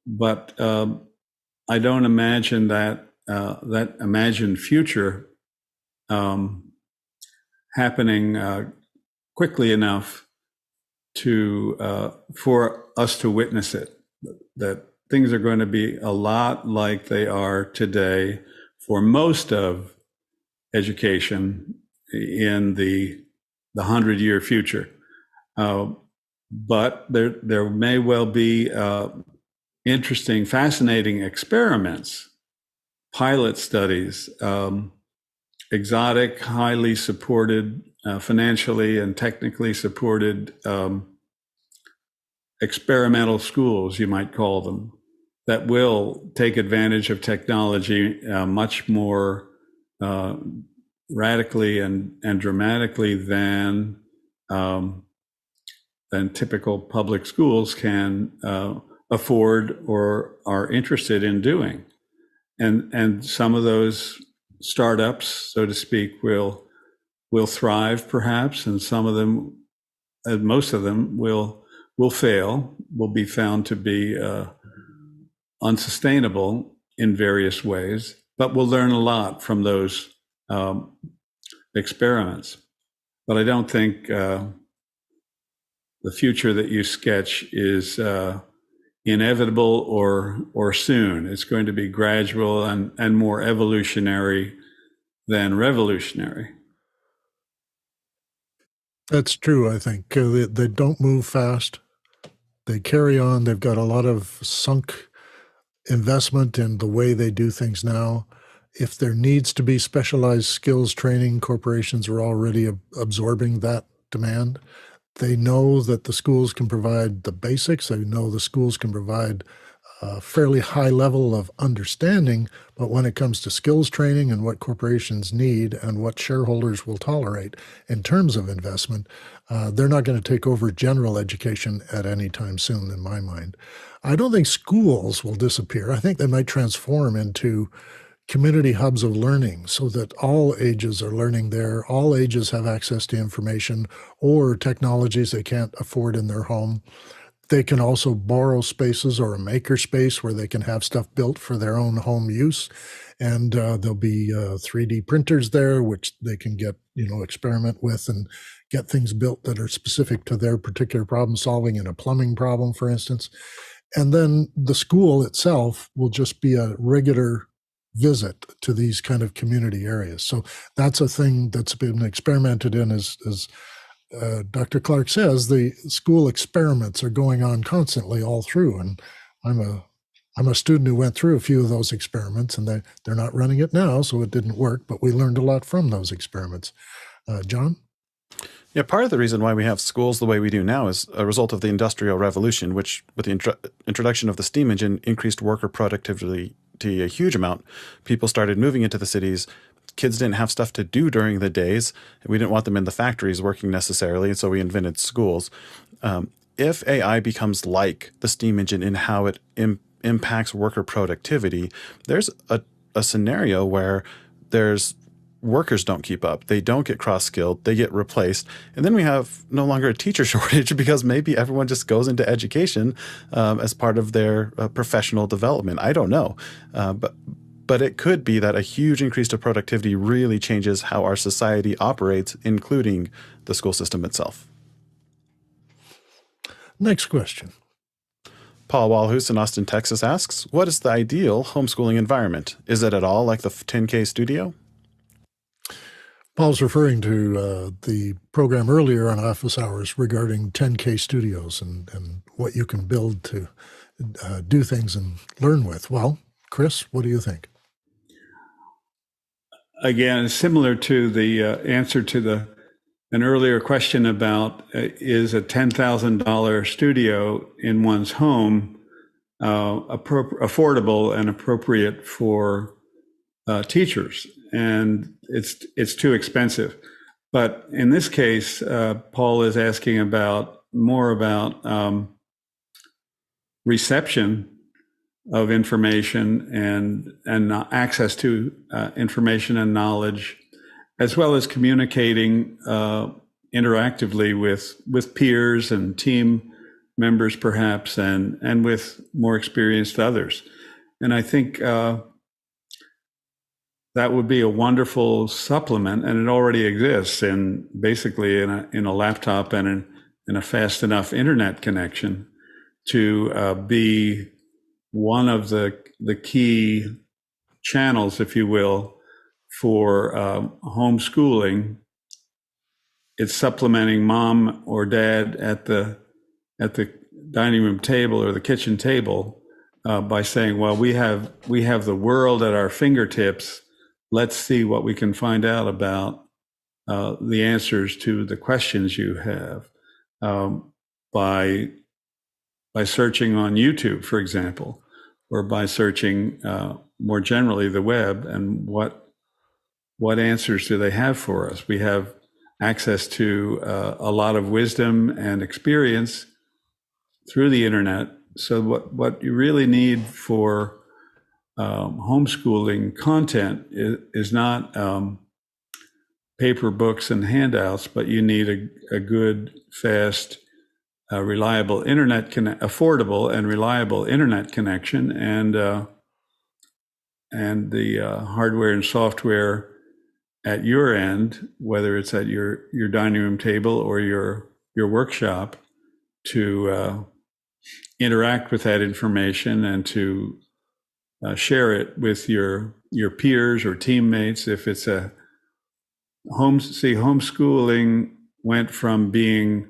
But I don't imagine that imagined future happening quickly enough for us to witness it. That things are going to be a lot like they are today for most of education in the 100-year future. But there may well be interesting, fascinating experiments, pilot studies, exotic, highly supported, financially and technically supported experimental schools, you might call them, that will take advantage of technology much more radically and dramatically than typical public schools can afford or are interested in doing. And some of those startups, so to speak, will thrive perhaps, and some of them, most of them will fail, will be found to be unsustainable in various ways, but we'll learn a lot from those experiments. But I don't think the future that you sketch is inevitable or soon. It's going to be gradual and more evolutionary than revolutionary.
That's true, I think. They don't move fast. They carry on. They've got a lot of sunk investment in the way they do things now. If there needs to be specialized skills training, corporations are already absorbing that demand. They know that the schools can provide the basics. They know the schools can provide a fairly high level of understanding, but when it comes to skills training and what corporations need and what shareholders will tolerate in terms of investment, they're not going to take over general education at any time soon, in my mind. I don't think schools will disappear. I think they might transform into community hubs of learning so that all ages are learning there. All ages have access to information or technologies they can't afford in their home. They can also borrow spaces or a maker space where they can have stuff built for their own home use. And there'll be 3D printers there, which they can get, experiment with and get things built that are specific to their particular problem solving in a plumbing problem, for instance. And then the school itself will just be a regular visit to these kind of community areas. So that's a thing that's been experimented in as Dr. Clark says, the school experiments are going on constantly all through. And I'm a student who went through a few of those experiments, and they're not running it now, so it didn't work, but we learned a lot from those experiments. John?
Yeah, part of the reason why we have schools the way we do now is a result of the Industrial Revolution, which, with the introduction of the steam engine, increased worker productivity a huge amount. People started moving into the cities. Kids didn't have stuff to do during the days. We didn't want them in the factories working necessarily, and so we invented schools. If AI becomes like the steam engine in how it impacts worker productivity, there's a scenario where there's workers don't keep up. They don't get cross-skilled. They get replaced. And then we have no longer a teacher shortage because maybe everyone just goes into education as part of their professional development. I don't know. But it could be that a huge increase to productivity really changes how our society operates, including the school system itself.
Next question.
Paul Walhus in Austin, Texas asks, what is the ideal homeschooling environment? Is it at all like the 10K studio?
Paul's referring to the program earlier on Office Hours regarding 10K studios and what you can build to do things and learn with. Well, Chris, what do you think?
Again, similar to the answer to an earlier question about is a $10,000 studio in one's home affordable and appropriate for teachers, and it's too expensive. But in this case, Paul is asking more about reception of information and access to information and knowledge, as well as communicating interactively with peers and team members, perhaps, and with more experienced others. And I think that would be a wonderful supplement, and it already exists basically in a laptop and in a fast enough internet connection to be one of the key channels, if you will, for homeschooling. It's supplementing mom or dad at the dining room table or the kitchen table by saying, well, we have the world at our fingertips. Let's see what we can find out about the answers to the questions you have by searching on YouTube, for example, or by searching more generally the web, and what answers do they have for us? We have access to a lot of wisdom and experience through the internet. So what you really need for homeschooling content is not paper books and handouts, but you need a good, fast, reliable affordable and reliable internet connection, and the hardware and software at your end, whether it's at your dining room table or your workshop, to interact with that information and to share it with your peers or teammates. If it's homeschooling went from being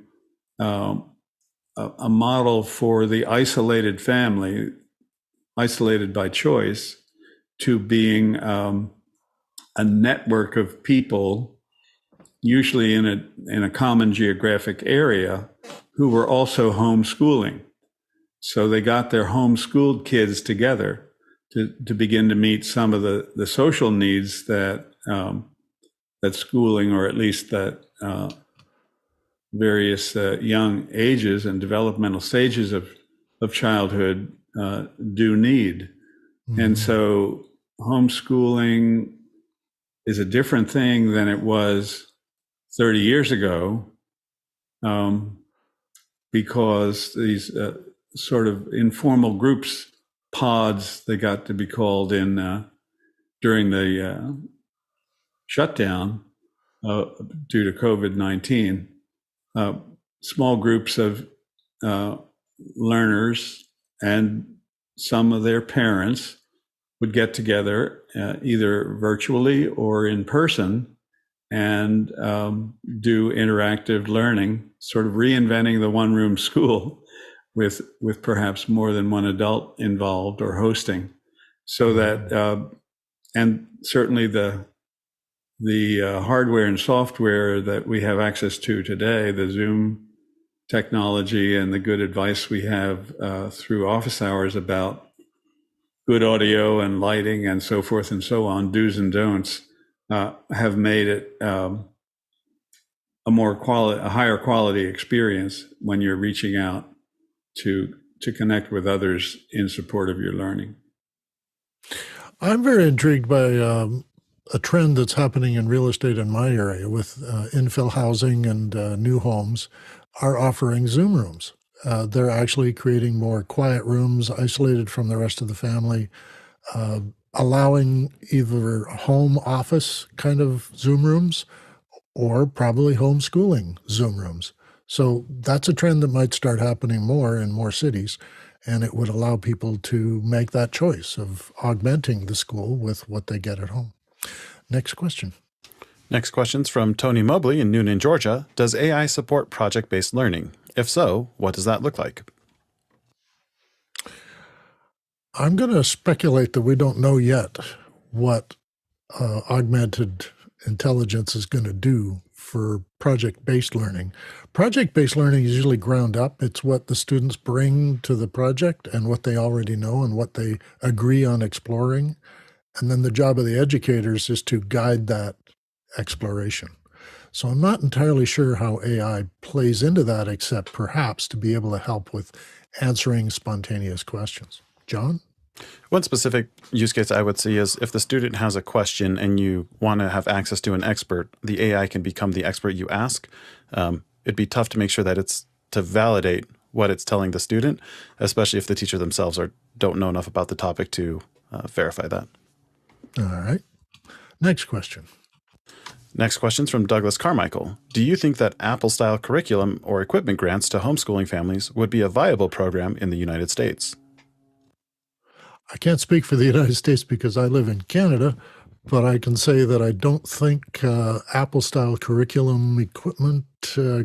a model for the isolated family, isolated by choice, to being a network of people, usually in a common geographic area, who were also homeschooling. So they got their homeschooled kids together to begin to meet some of the social needs that schooling, or at least that various young ages and developmental stages of childhood do need. Mm-hmm. And so homeschooling is a different thing than it was 30 years ago, because these sort of informal groups, pods, they got to be called in during the shutdown due to COVID-19. Small groups of learners and some of their parents would get together either virtually or in person and do interactive learning, sort of reinventing the one-room school with perhaps more than one adult involved or hosting. So that, and certainly the hardware and software that we have access to today, the Zoom technology and the good advice we have through office hours about good audio and lighting and so forth and so on, do's and don'ts, have made it a higher quality experience when you're reaching out to connect with others in support of your learning.
I'm very intrigued by a trend that's happening in real estate in my area with infill housing and new homes are offering Zoom rooms. They're actually creating more quiet rooms, isolated from the rest of the family, allowing either home office kind of Zoom rooms or probably homeschooling Zoom rooms. So that's a trend that might start happening more in more cities, and it would allow people to make that choice of augmenting the school with what they get at home. Next question.
Next question's from Tony Mobley in Noonan, Georgia. Does AI support project-based learning? If so, what does that look like?
I'm going to speculate that we don't know yet what augmented intelligence is going to do for project-based learning. Project-based learning is usually ground up. It's what the students bring to the project and what they already know and what they agree on exploring. And then the job of the educators is to guide that exploration. So I'm not entirely sure how AI plays into that, except perhaps to be able to help with answering spontaneous questions. John?
One specific use case I would see is if the student has a question and you want to have access to an expert, the AI can become the expert you ask. It'd be tough to make sure that it's to validate what it's telling the student, especially if the teacher themselves don't know enough about the topic to verify that.
All right. Next question.
Next question's from Douglas Carmichael. Do you think that Apple-style curriculum or equipment grants to homeschooling families would be a viable program in the United States?
I can't speak for the United States because I live in Canada, but I can say that I don't think Apple-style curriculum equipment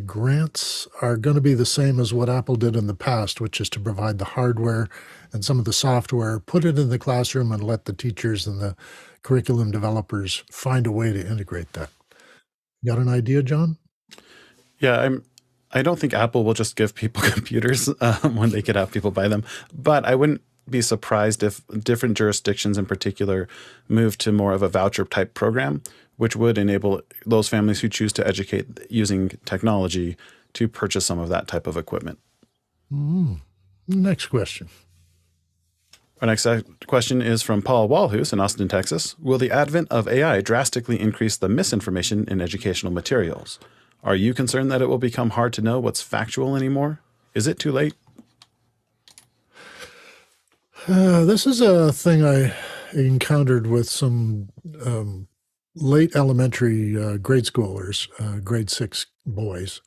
grants are going to be the same as what Apple did in the past, which is to provide the hardware and some of the software, put it in the classroom, and let the teachers and the curriculum developers find a way to integrate that. Got an idea, John?
Yeah, I don't think Apple will just give people computers when they could have people buy them, but I wouldn't be surprised if different jurisdictions in particular move to more of a voucher type program, which would enable those families who choose to educate using technology to purchase some of that type of equipment.
Next question.
Our next question is from Paul Walhus in Austin, Texas. Will the advent of AI drastically increase the misinformation in educational materials? Are you concerned that it will become hard to know what's factual anymore? Is it too late?
This is a thing I encountered with some late elementary grade schoolers, grade 6 boys,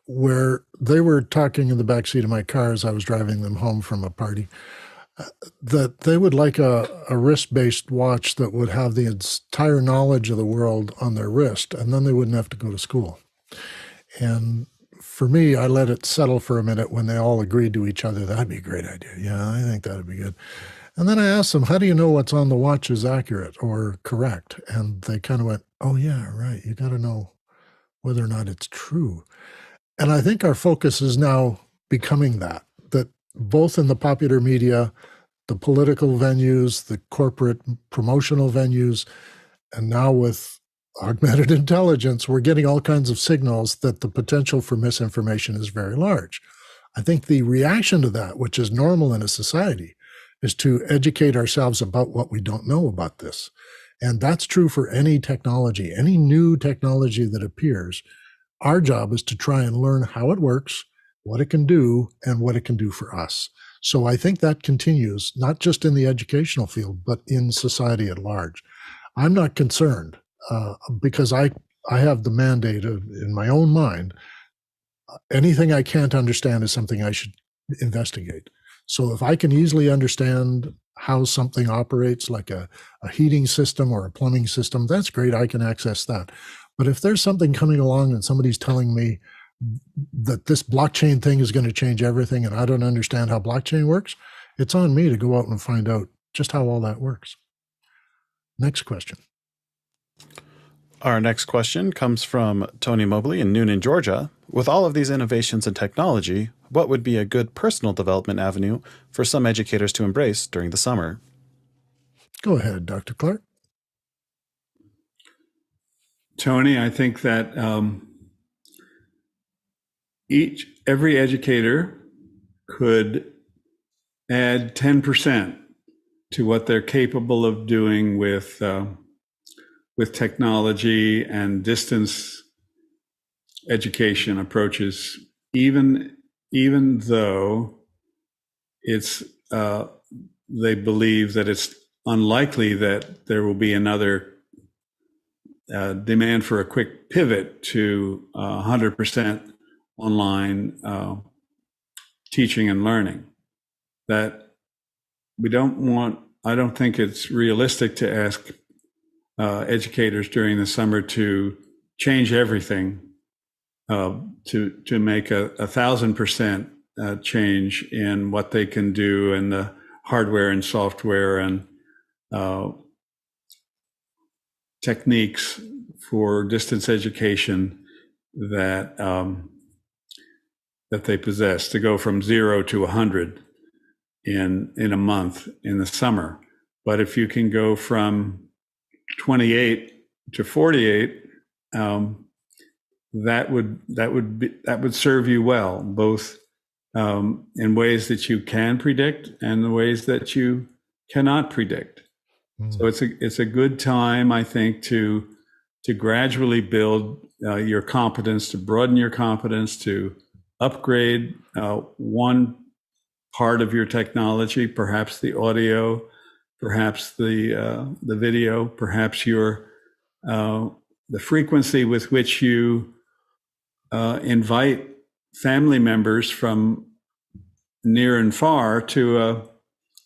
where they were talking in the backseat of my car as I was driving them home from a party, that they would like a wrist-based watch that would have the entire knowledge of the world on their wrist, and then they wouldn't have to go to school. And for me, I let it settle for a minute when they all agreed to each other, that'd be a great idea. Yeah, I think that'd be good. And then I asked them, how do you know what's on the watch is accurate or correct? And they kind of went, oh yeah, right. You got to know whether or not it's true. And I think our focus is now becoming that both in the popular media, the political venues, the corporate promotional venues, and now with augmented intelligence, we're getting all kinds of signals that the potential for misinformation is very large. I think the reaction to that, which is normal in a society, is to educate ourselves about what we don't know about this. And that's true for any technology, any new technology that appears. Our job is to try and learn how it works, what it can do, and what it can do for us. So I think that continues, not just in the educational field, but in society at large. I'm not concerned because I have the mandate of, in my own mind, anything I can't understand is something I should investigate. So if I can easily understand how something operates, like a heating system or a plumbing system, that's great, I can access that. But if there's something coming along and somebody's telling me that this blockchain thing is going to change everything and I don't understand how blockchain works, it's on me to go out and find out just how all that works. Next question.
Our next question comes from Tony Mobley in Noonan, Georgia. With all of these innovations in technology, what would be a good personal development avenue for some educators to embrace during the summer?
Go ahead, Dr. Clark.
Tony, I think that every educator could add 10% to what they're capable of doing with technology and distance education approaches, even though it's they believe that it's unlikely that there will be another demand for a quick pivot to 100% online teaching and learning. That I don't think it's realistic to ask educators during the summer to change everything, to make a 1,000% change in what they can do and the hardware and software and techniques for distance education that that they possess, to go from 0 to 100 in a month in the summer. But if you can go from 28 to 48, that would serve you well, both in ways that you can predict and the ways that you cannot predict. So it's a good time, I think, to gradually build your competence, to broaden your competence, to upgrade one part of your technology, perhaps the audio, perhaps the video, perhaps your the frequency with which you invite family members from near and far to a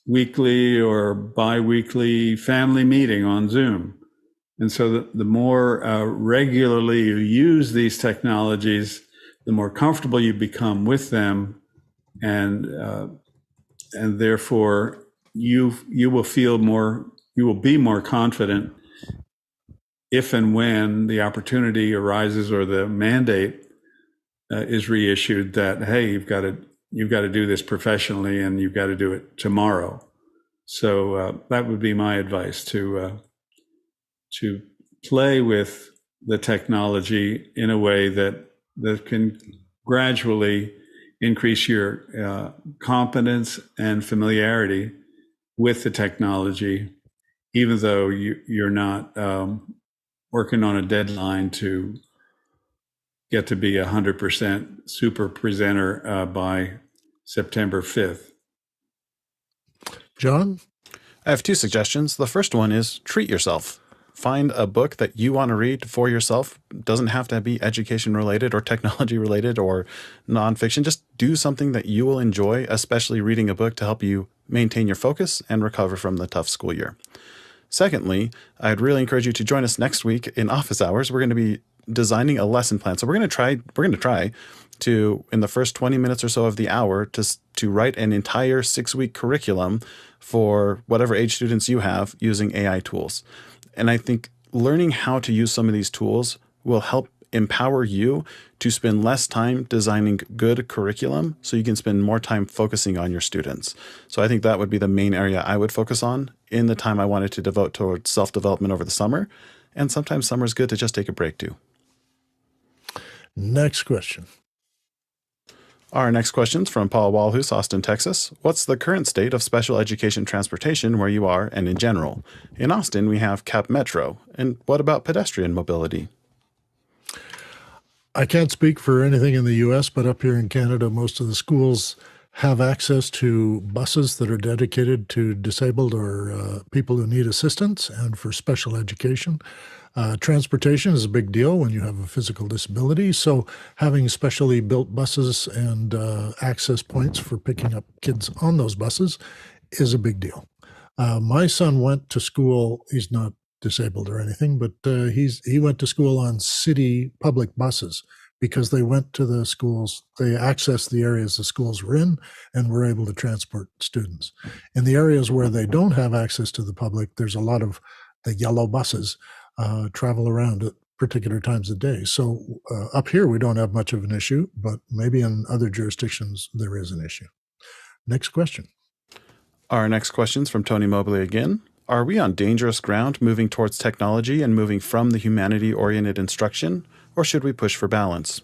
weekly or bi-weekly family meeting on Zoom. And so the more regularly you use these technologies, the more comfortable you become with them, and therefore you will feel more, you will be more confident if and when the opportunity arises or the mandate is reissued that, hey, you've got to do this professionally and you've got to do it tomorrow. So that would be my advice, to play with the technology in a way that can gradually increase your competence and familiarity with the technology, even though you're not working on a deadline to get to be 100% super presenter by September 5th.
John?
I have two suggestions. The first one is treat yourself. Find a book that you want to read for yourself. It doesn't have to be education related or technology related or nonfiction. Just do something that you will enjoy, especially reading a book to help you maintain your focus and recover from the tough school year. Secondly, I'd really encourage you to join us next week in office hours. We're going to be designing a lesson plan. So we're going to try to, in the first 20 minutes or so of the hour, to write an entire 6-week curriculum for whatever age students you have using AI tools. And I think learning how to use some of these tools will help empower you to spend less time designing good curriculum so you can spend more time focusing on your students. So I think that would be the main area I would focus on in the time I wanted to devote towards self-development over the summer. And sometimes summer is good to just take a break too.
Next question.
Our next question's from Paul Walhus, Austin, Texas. What's the current state of special education transportation where you are and in general? In Austin, we have Cap Metro. And what about pedestrian mobility?
I can't speak for anything in the U.S., but up here in Canada, most of the schools have access to buses that are dedicated to disabled or people who need assistance and for special education. Transportation is a big deal when you have a physical disability, so having specially built buses and access points for picking up kids on those buses is a big deal. My son went to school, he's not disabled or anything, but he went to school on city public buses because they went to the schools, they accessed the areas the schools were in and were able to transport students. In the areas where they don't have access to the public, there's a lot of the yellow buses travel around at particular times of day. So up here, we don't have much of an issue, but maybe in other jurisdictions, there is an issue. Next question.
Our next question's from Tony Mobley again. Are we on dangerous ground moving towards technology and moving from the humanity-oriented instruction, or should we push for balance?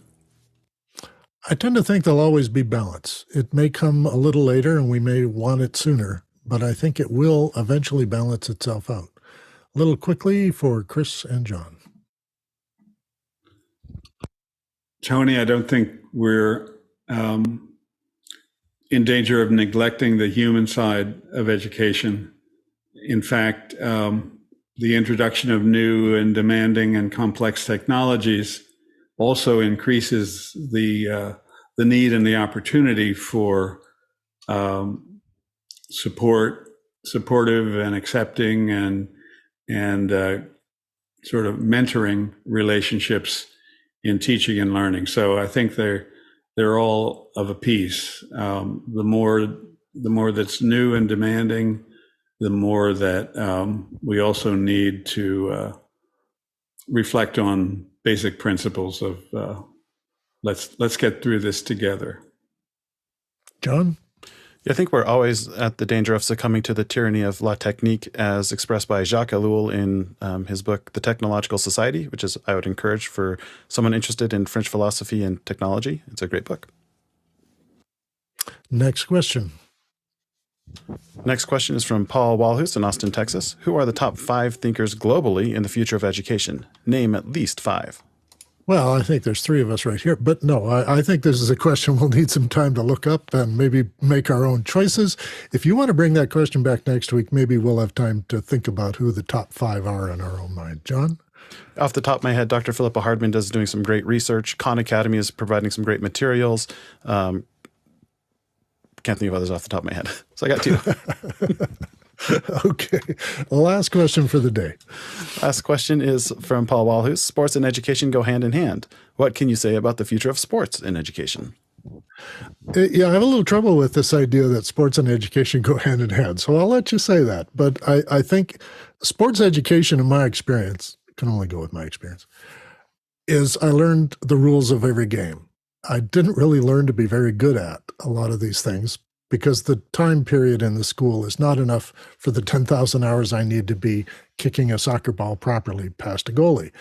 I tend to think there'll always be balance. It may come a little later and we may want it sooner, but I think it will eventually balance itself out. A little quickly for Chris and John.
Tony, I don't think we're in danger of neglecting the human side of education. In fact, the introduction of new and demanding and complex technologies also increases the need and the opportunity for supportive and accepting and sort of mentoring relationships in teaching and learning. So I think they're all of a piece. The more that's new and demanding, the more that we also need to reflect on basic principles of let's get through this together.
John?
I think we're always at the danger of succumbing to the tyranny of la technique as expressed by Jacques Ellul in his book, The Technological Society, which is I would encourage for someone interested in French philosophy and technology. It's a great book.
Next question.
Next question is from Paul Walhus in Austin, Texas. Who are the top 5 thinkers globally in the future of education? Name at least 5.
Well, I think there's 3 of us right here. But no, I think this is a question we'll need some time to look up and maybe make our own choices. If you want to bring that question back next week, maybe we'll have time to think about who the top 5 are in our own mind. John?
Off the top of my head, Dr. Philippa Hardman is doing some great research. Khan Academy is providing some great materials. Can't think of others off the top of my head. So I got 2.
Okay. Last question for the day.
Last question is from Paul Walhus. Sports and education go hand in hand. What can you say about the future of sports in education?
Yeah, I have a little trouble with this idea that sports and education go hand in hand. So I'll let you say that. But I think sports education, in my experience, can only go with my experience, is I learned the rules of every game. I didn't really learn to be very good at a lot of these things because the time period in the school is not enough for the 10,000 hours I need to be kicking a soccer ball properly past a goalie.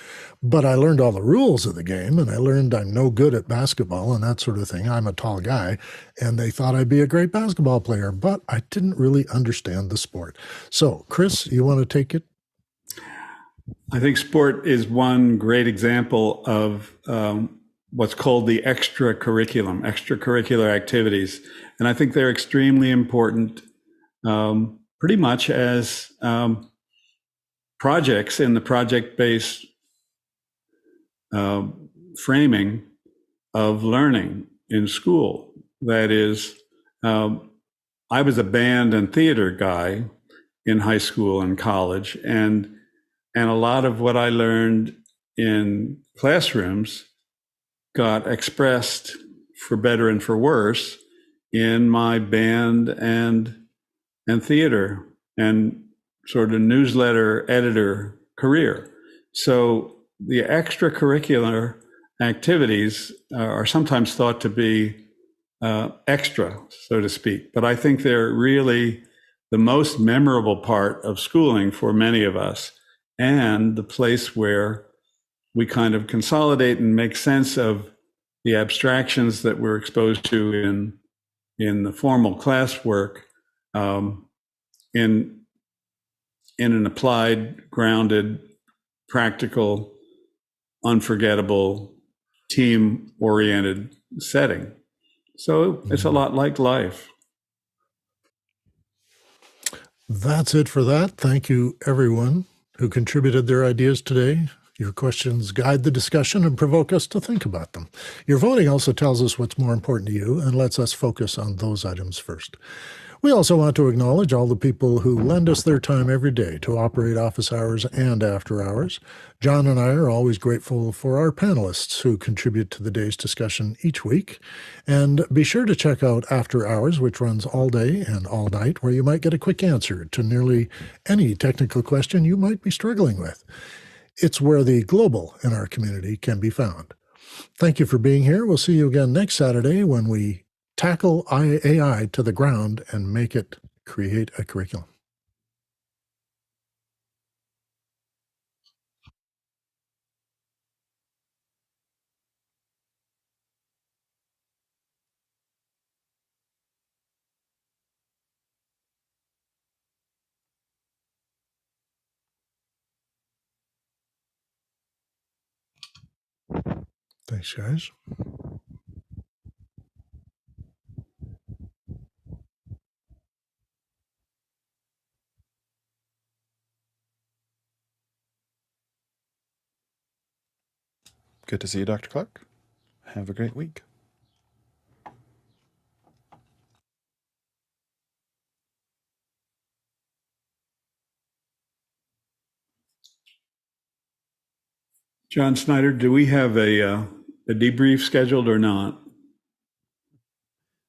But I learned all the rules of the game, and I learned I'm no good at basketball and that sort of thing. I'm a tall guy, and they thought I'd be a great basketball player, but I didn't really understand the sport. So, Chris, you want to take it?
I think sport is one great example of what's called the extracurricular activities. And I think they're extremely important, pretty much as projects in the project-based framing of learning in school. That is, I was a band and theater guy in high school and college, and a lot of what I learned in classrooms got expressed, for better and for worse, in my band and theater and sort of newsletter editor career. So the extracurricular activities are sometimes thought to be extra, so to speak. But I think they're really the most memorable part of schooling for many of us, and the place where we kind of consolidate and make sense of the abstractions that we're exposed to in the formal classwork, in an applied, grounded, practical, unforgettable, team-oriented setting. So it's a lot like life.
That's it for that. Thank you, everyone who contributed their ideas today. Your questions guide the discussion and provoke us to think about them. Your voting also tells us what's more important to you and lets us focus on those items first. We also want to acknowledge all the people who lend us their time every day to operate office hours and after hours. John and I are always grateful for our panelists who contribute to the day's discussion each week. And be sure to check out After Hours, which runs all day and all night, where you might get a quick answer to nearly any technical question you might be struggling with. It's where the global in our community can be found. Thank you for being here. We'll see you again next Saturday when we tackle AI to the ground and make it create a curriculum. Thanks, guys.
Good to see you, Dr. Clark. Have a great week.
John Snyder, do we have a debrief scheduled or not?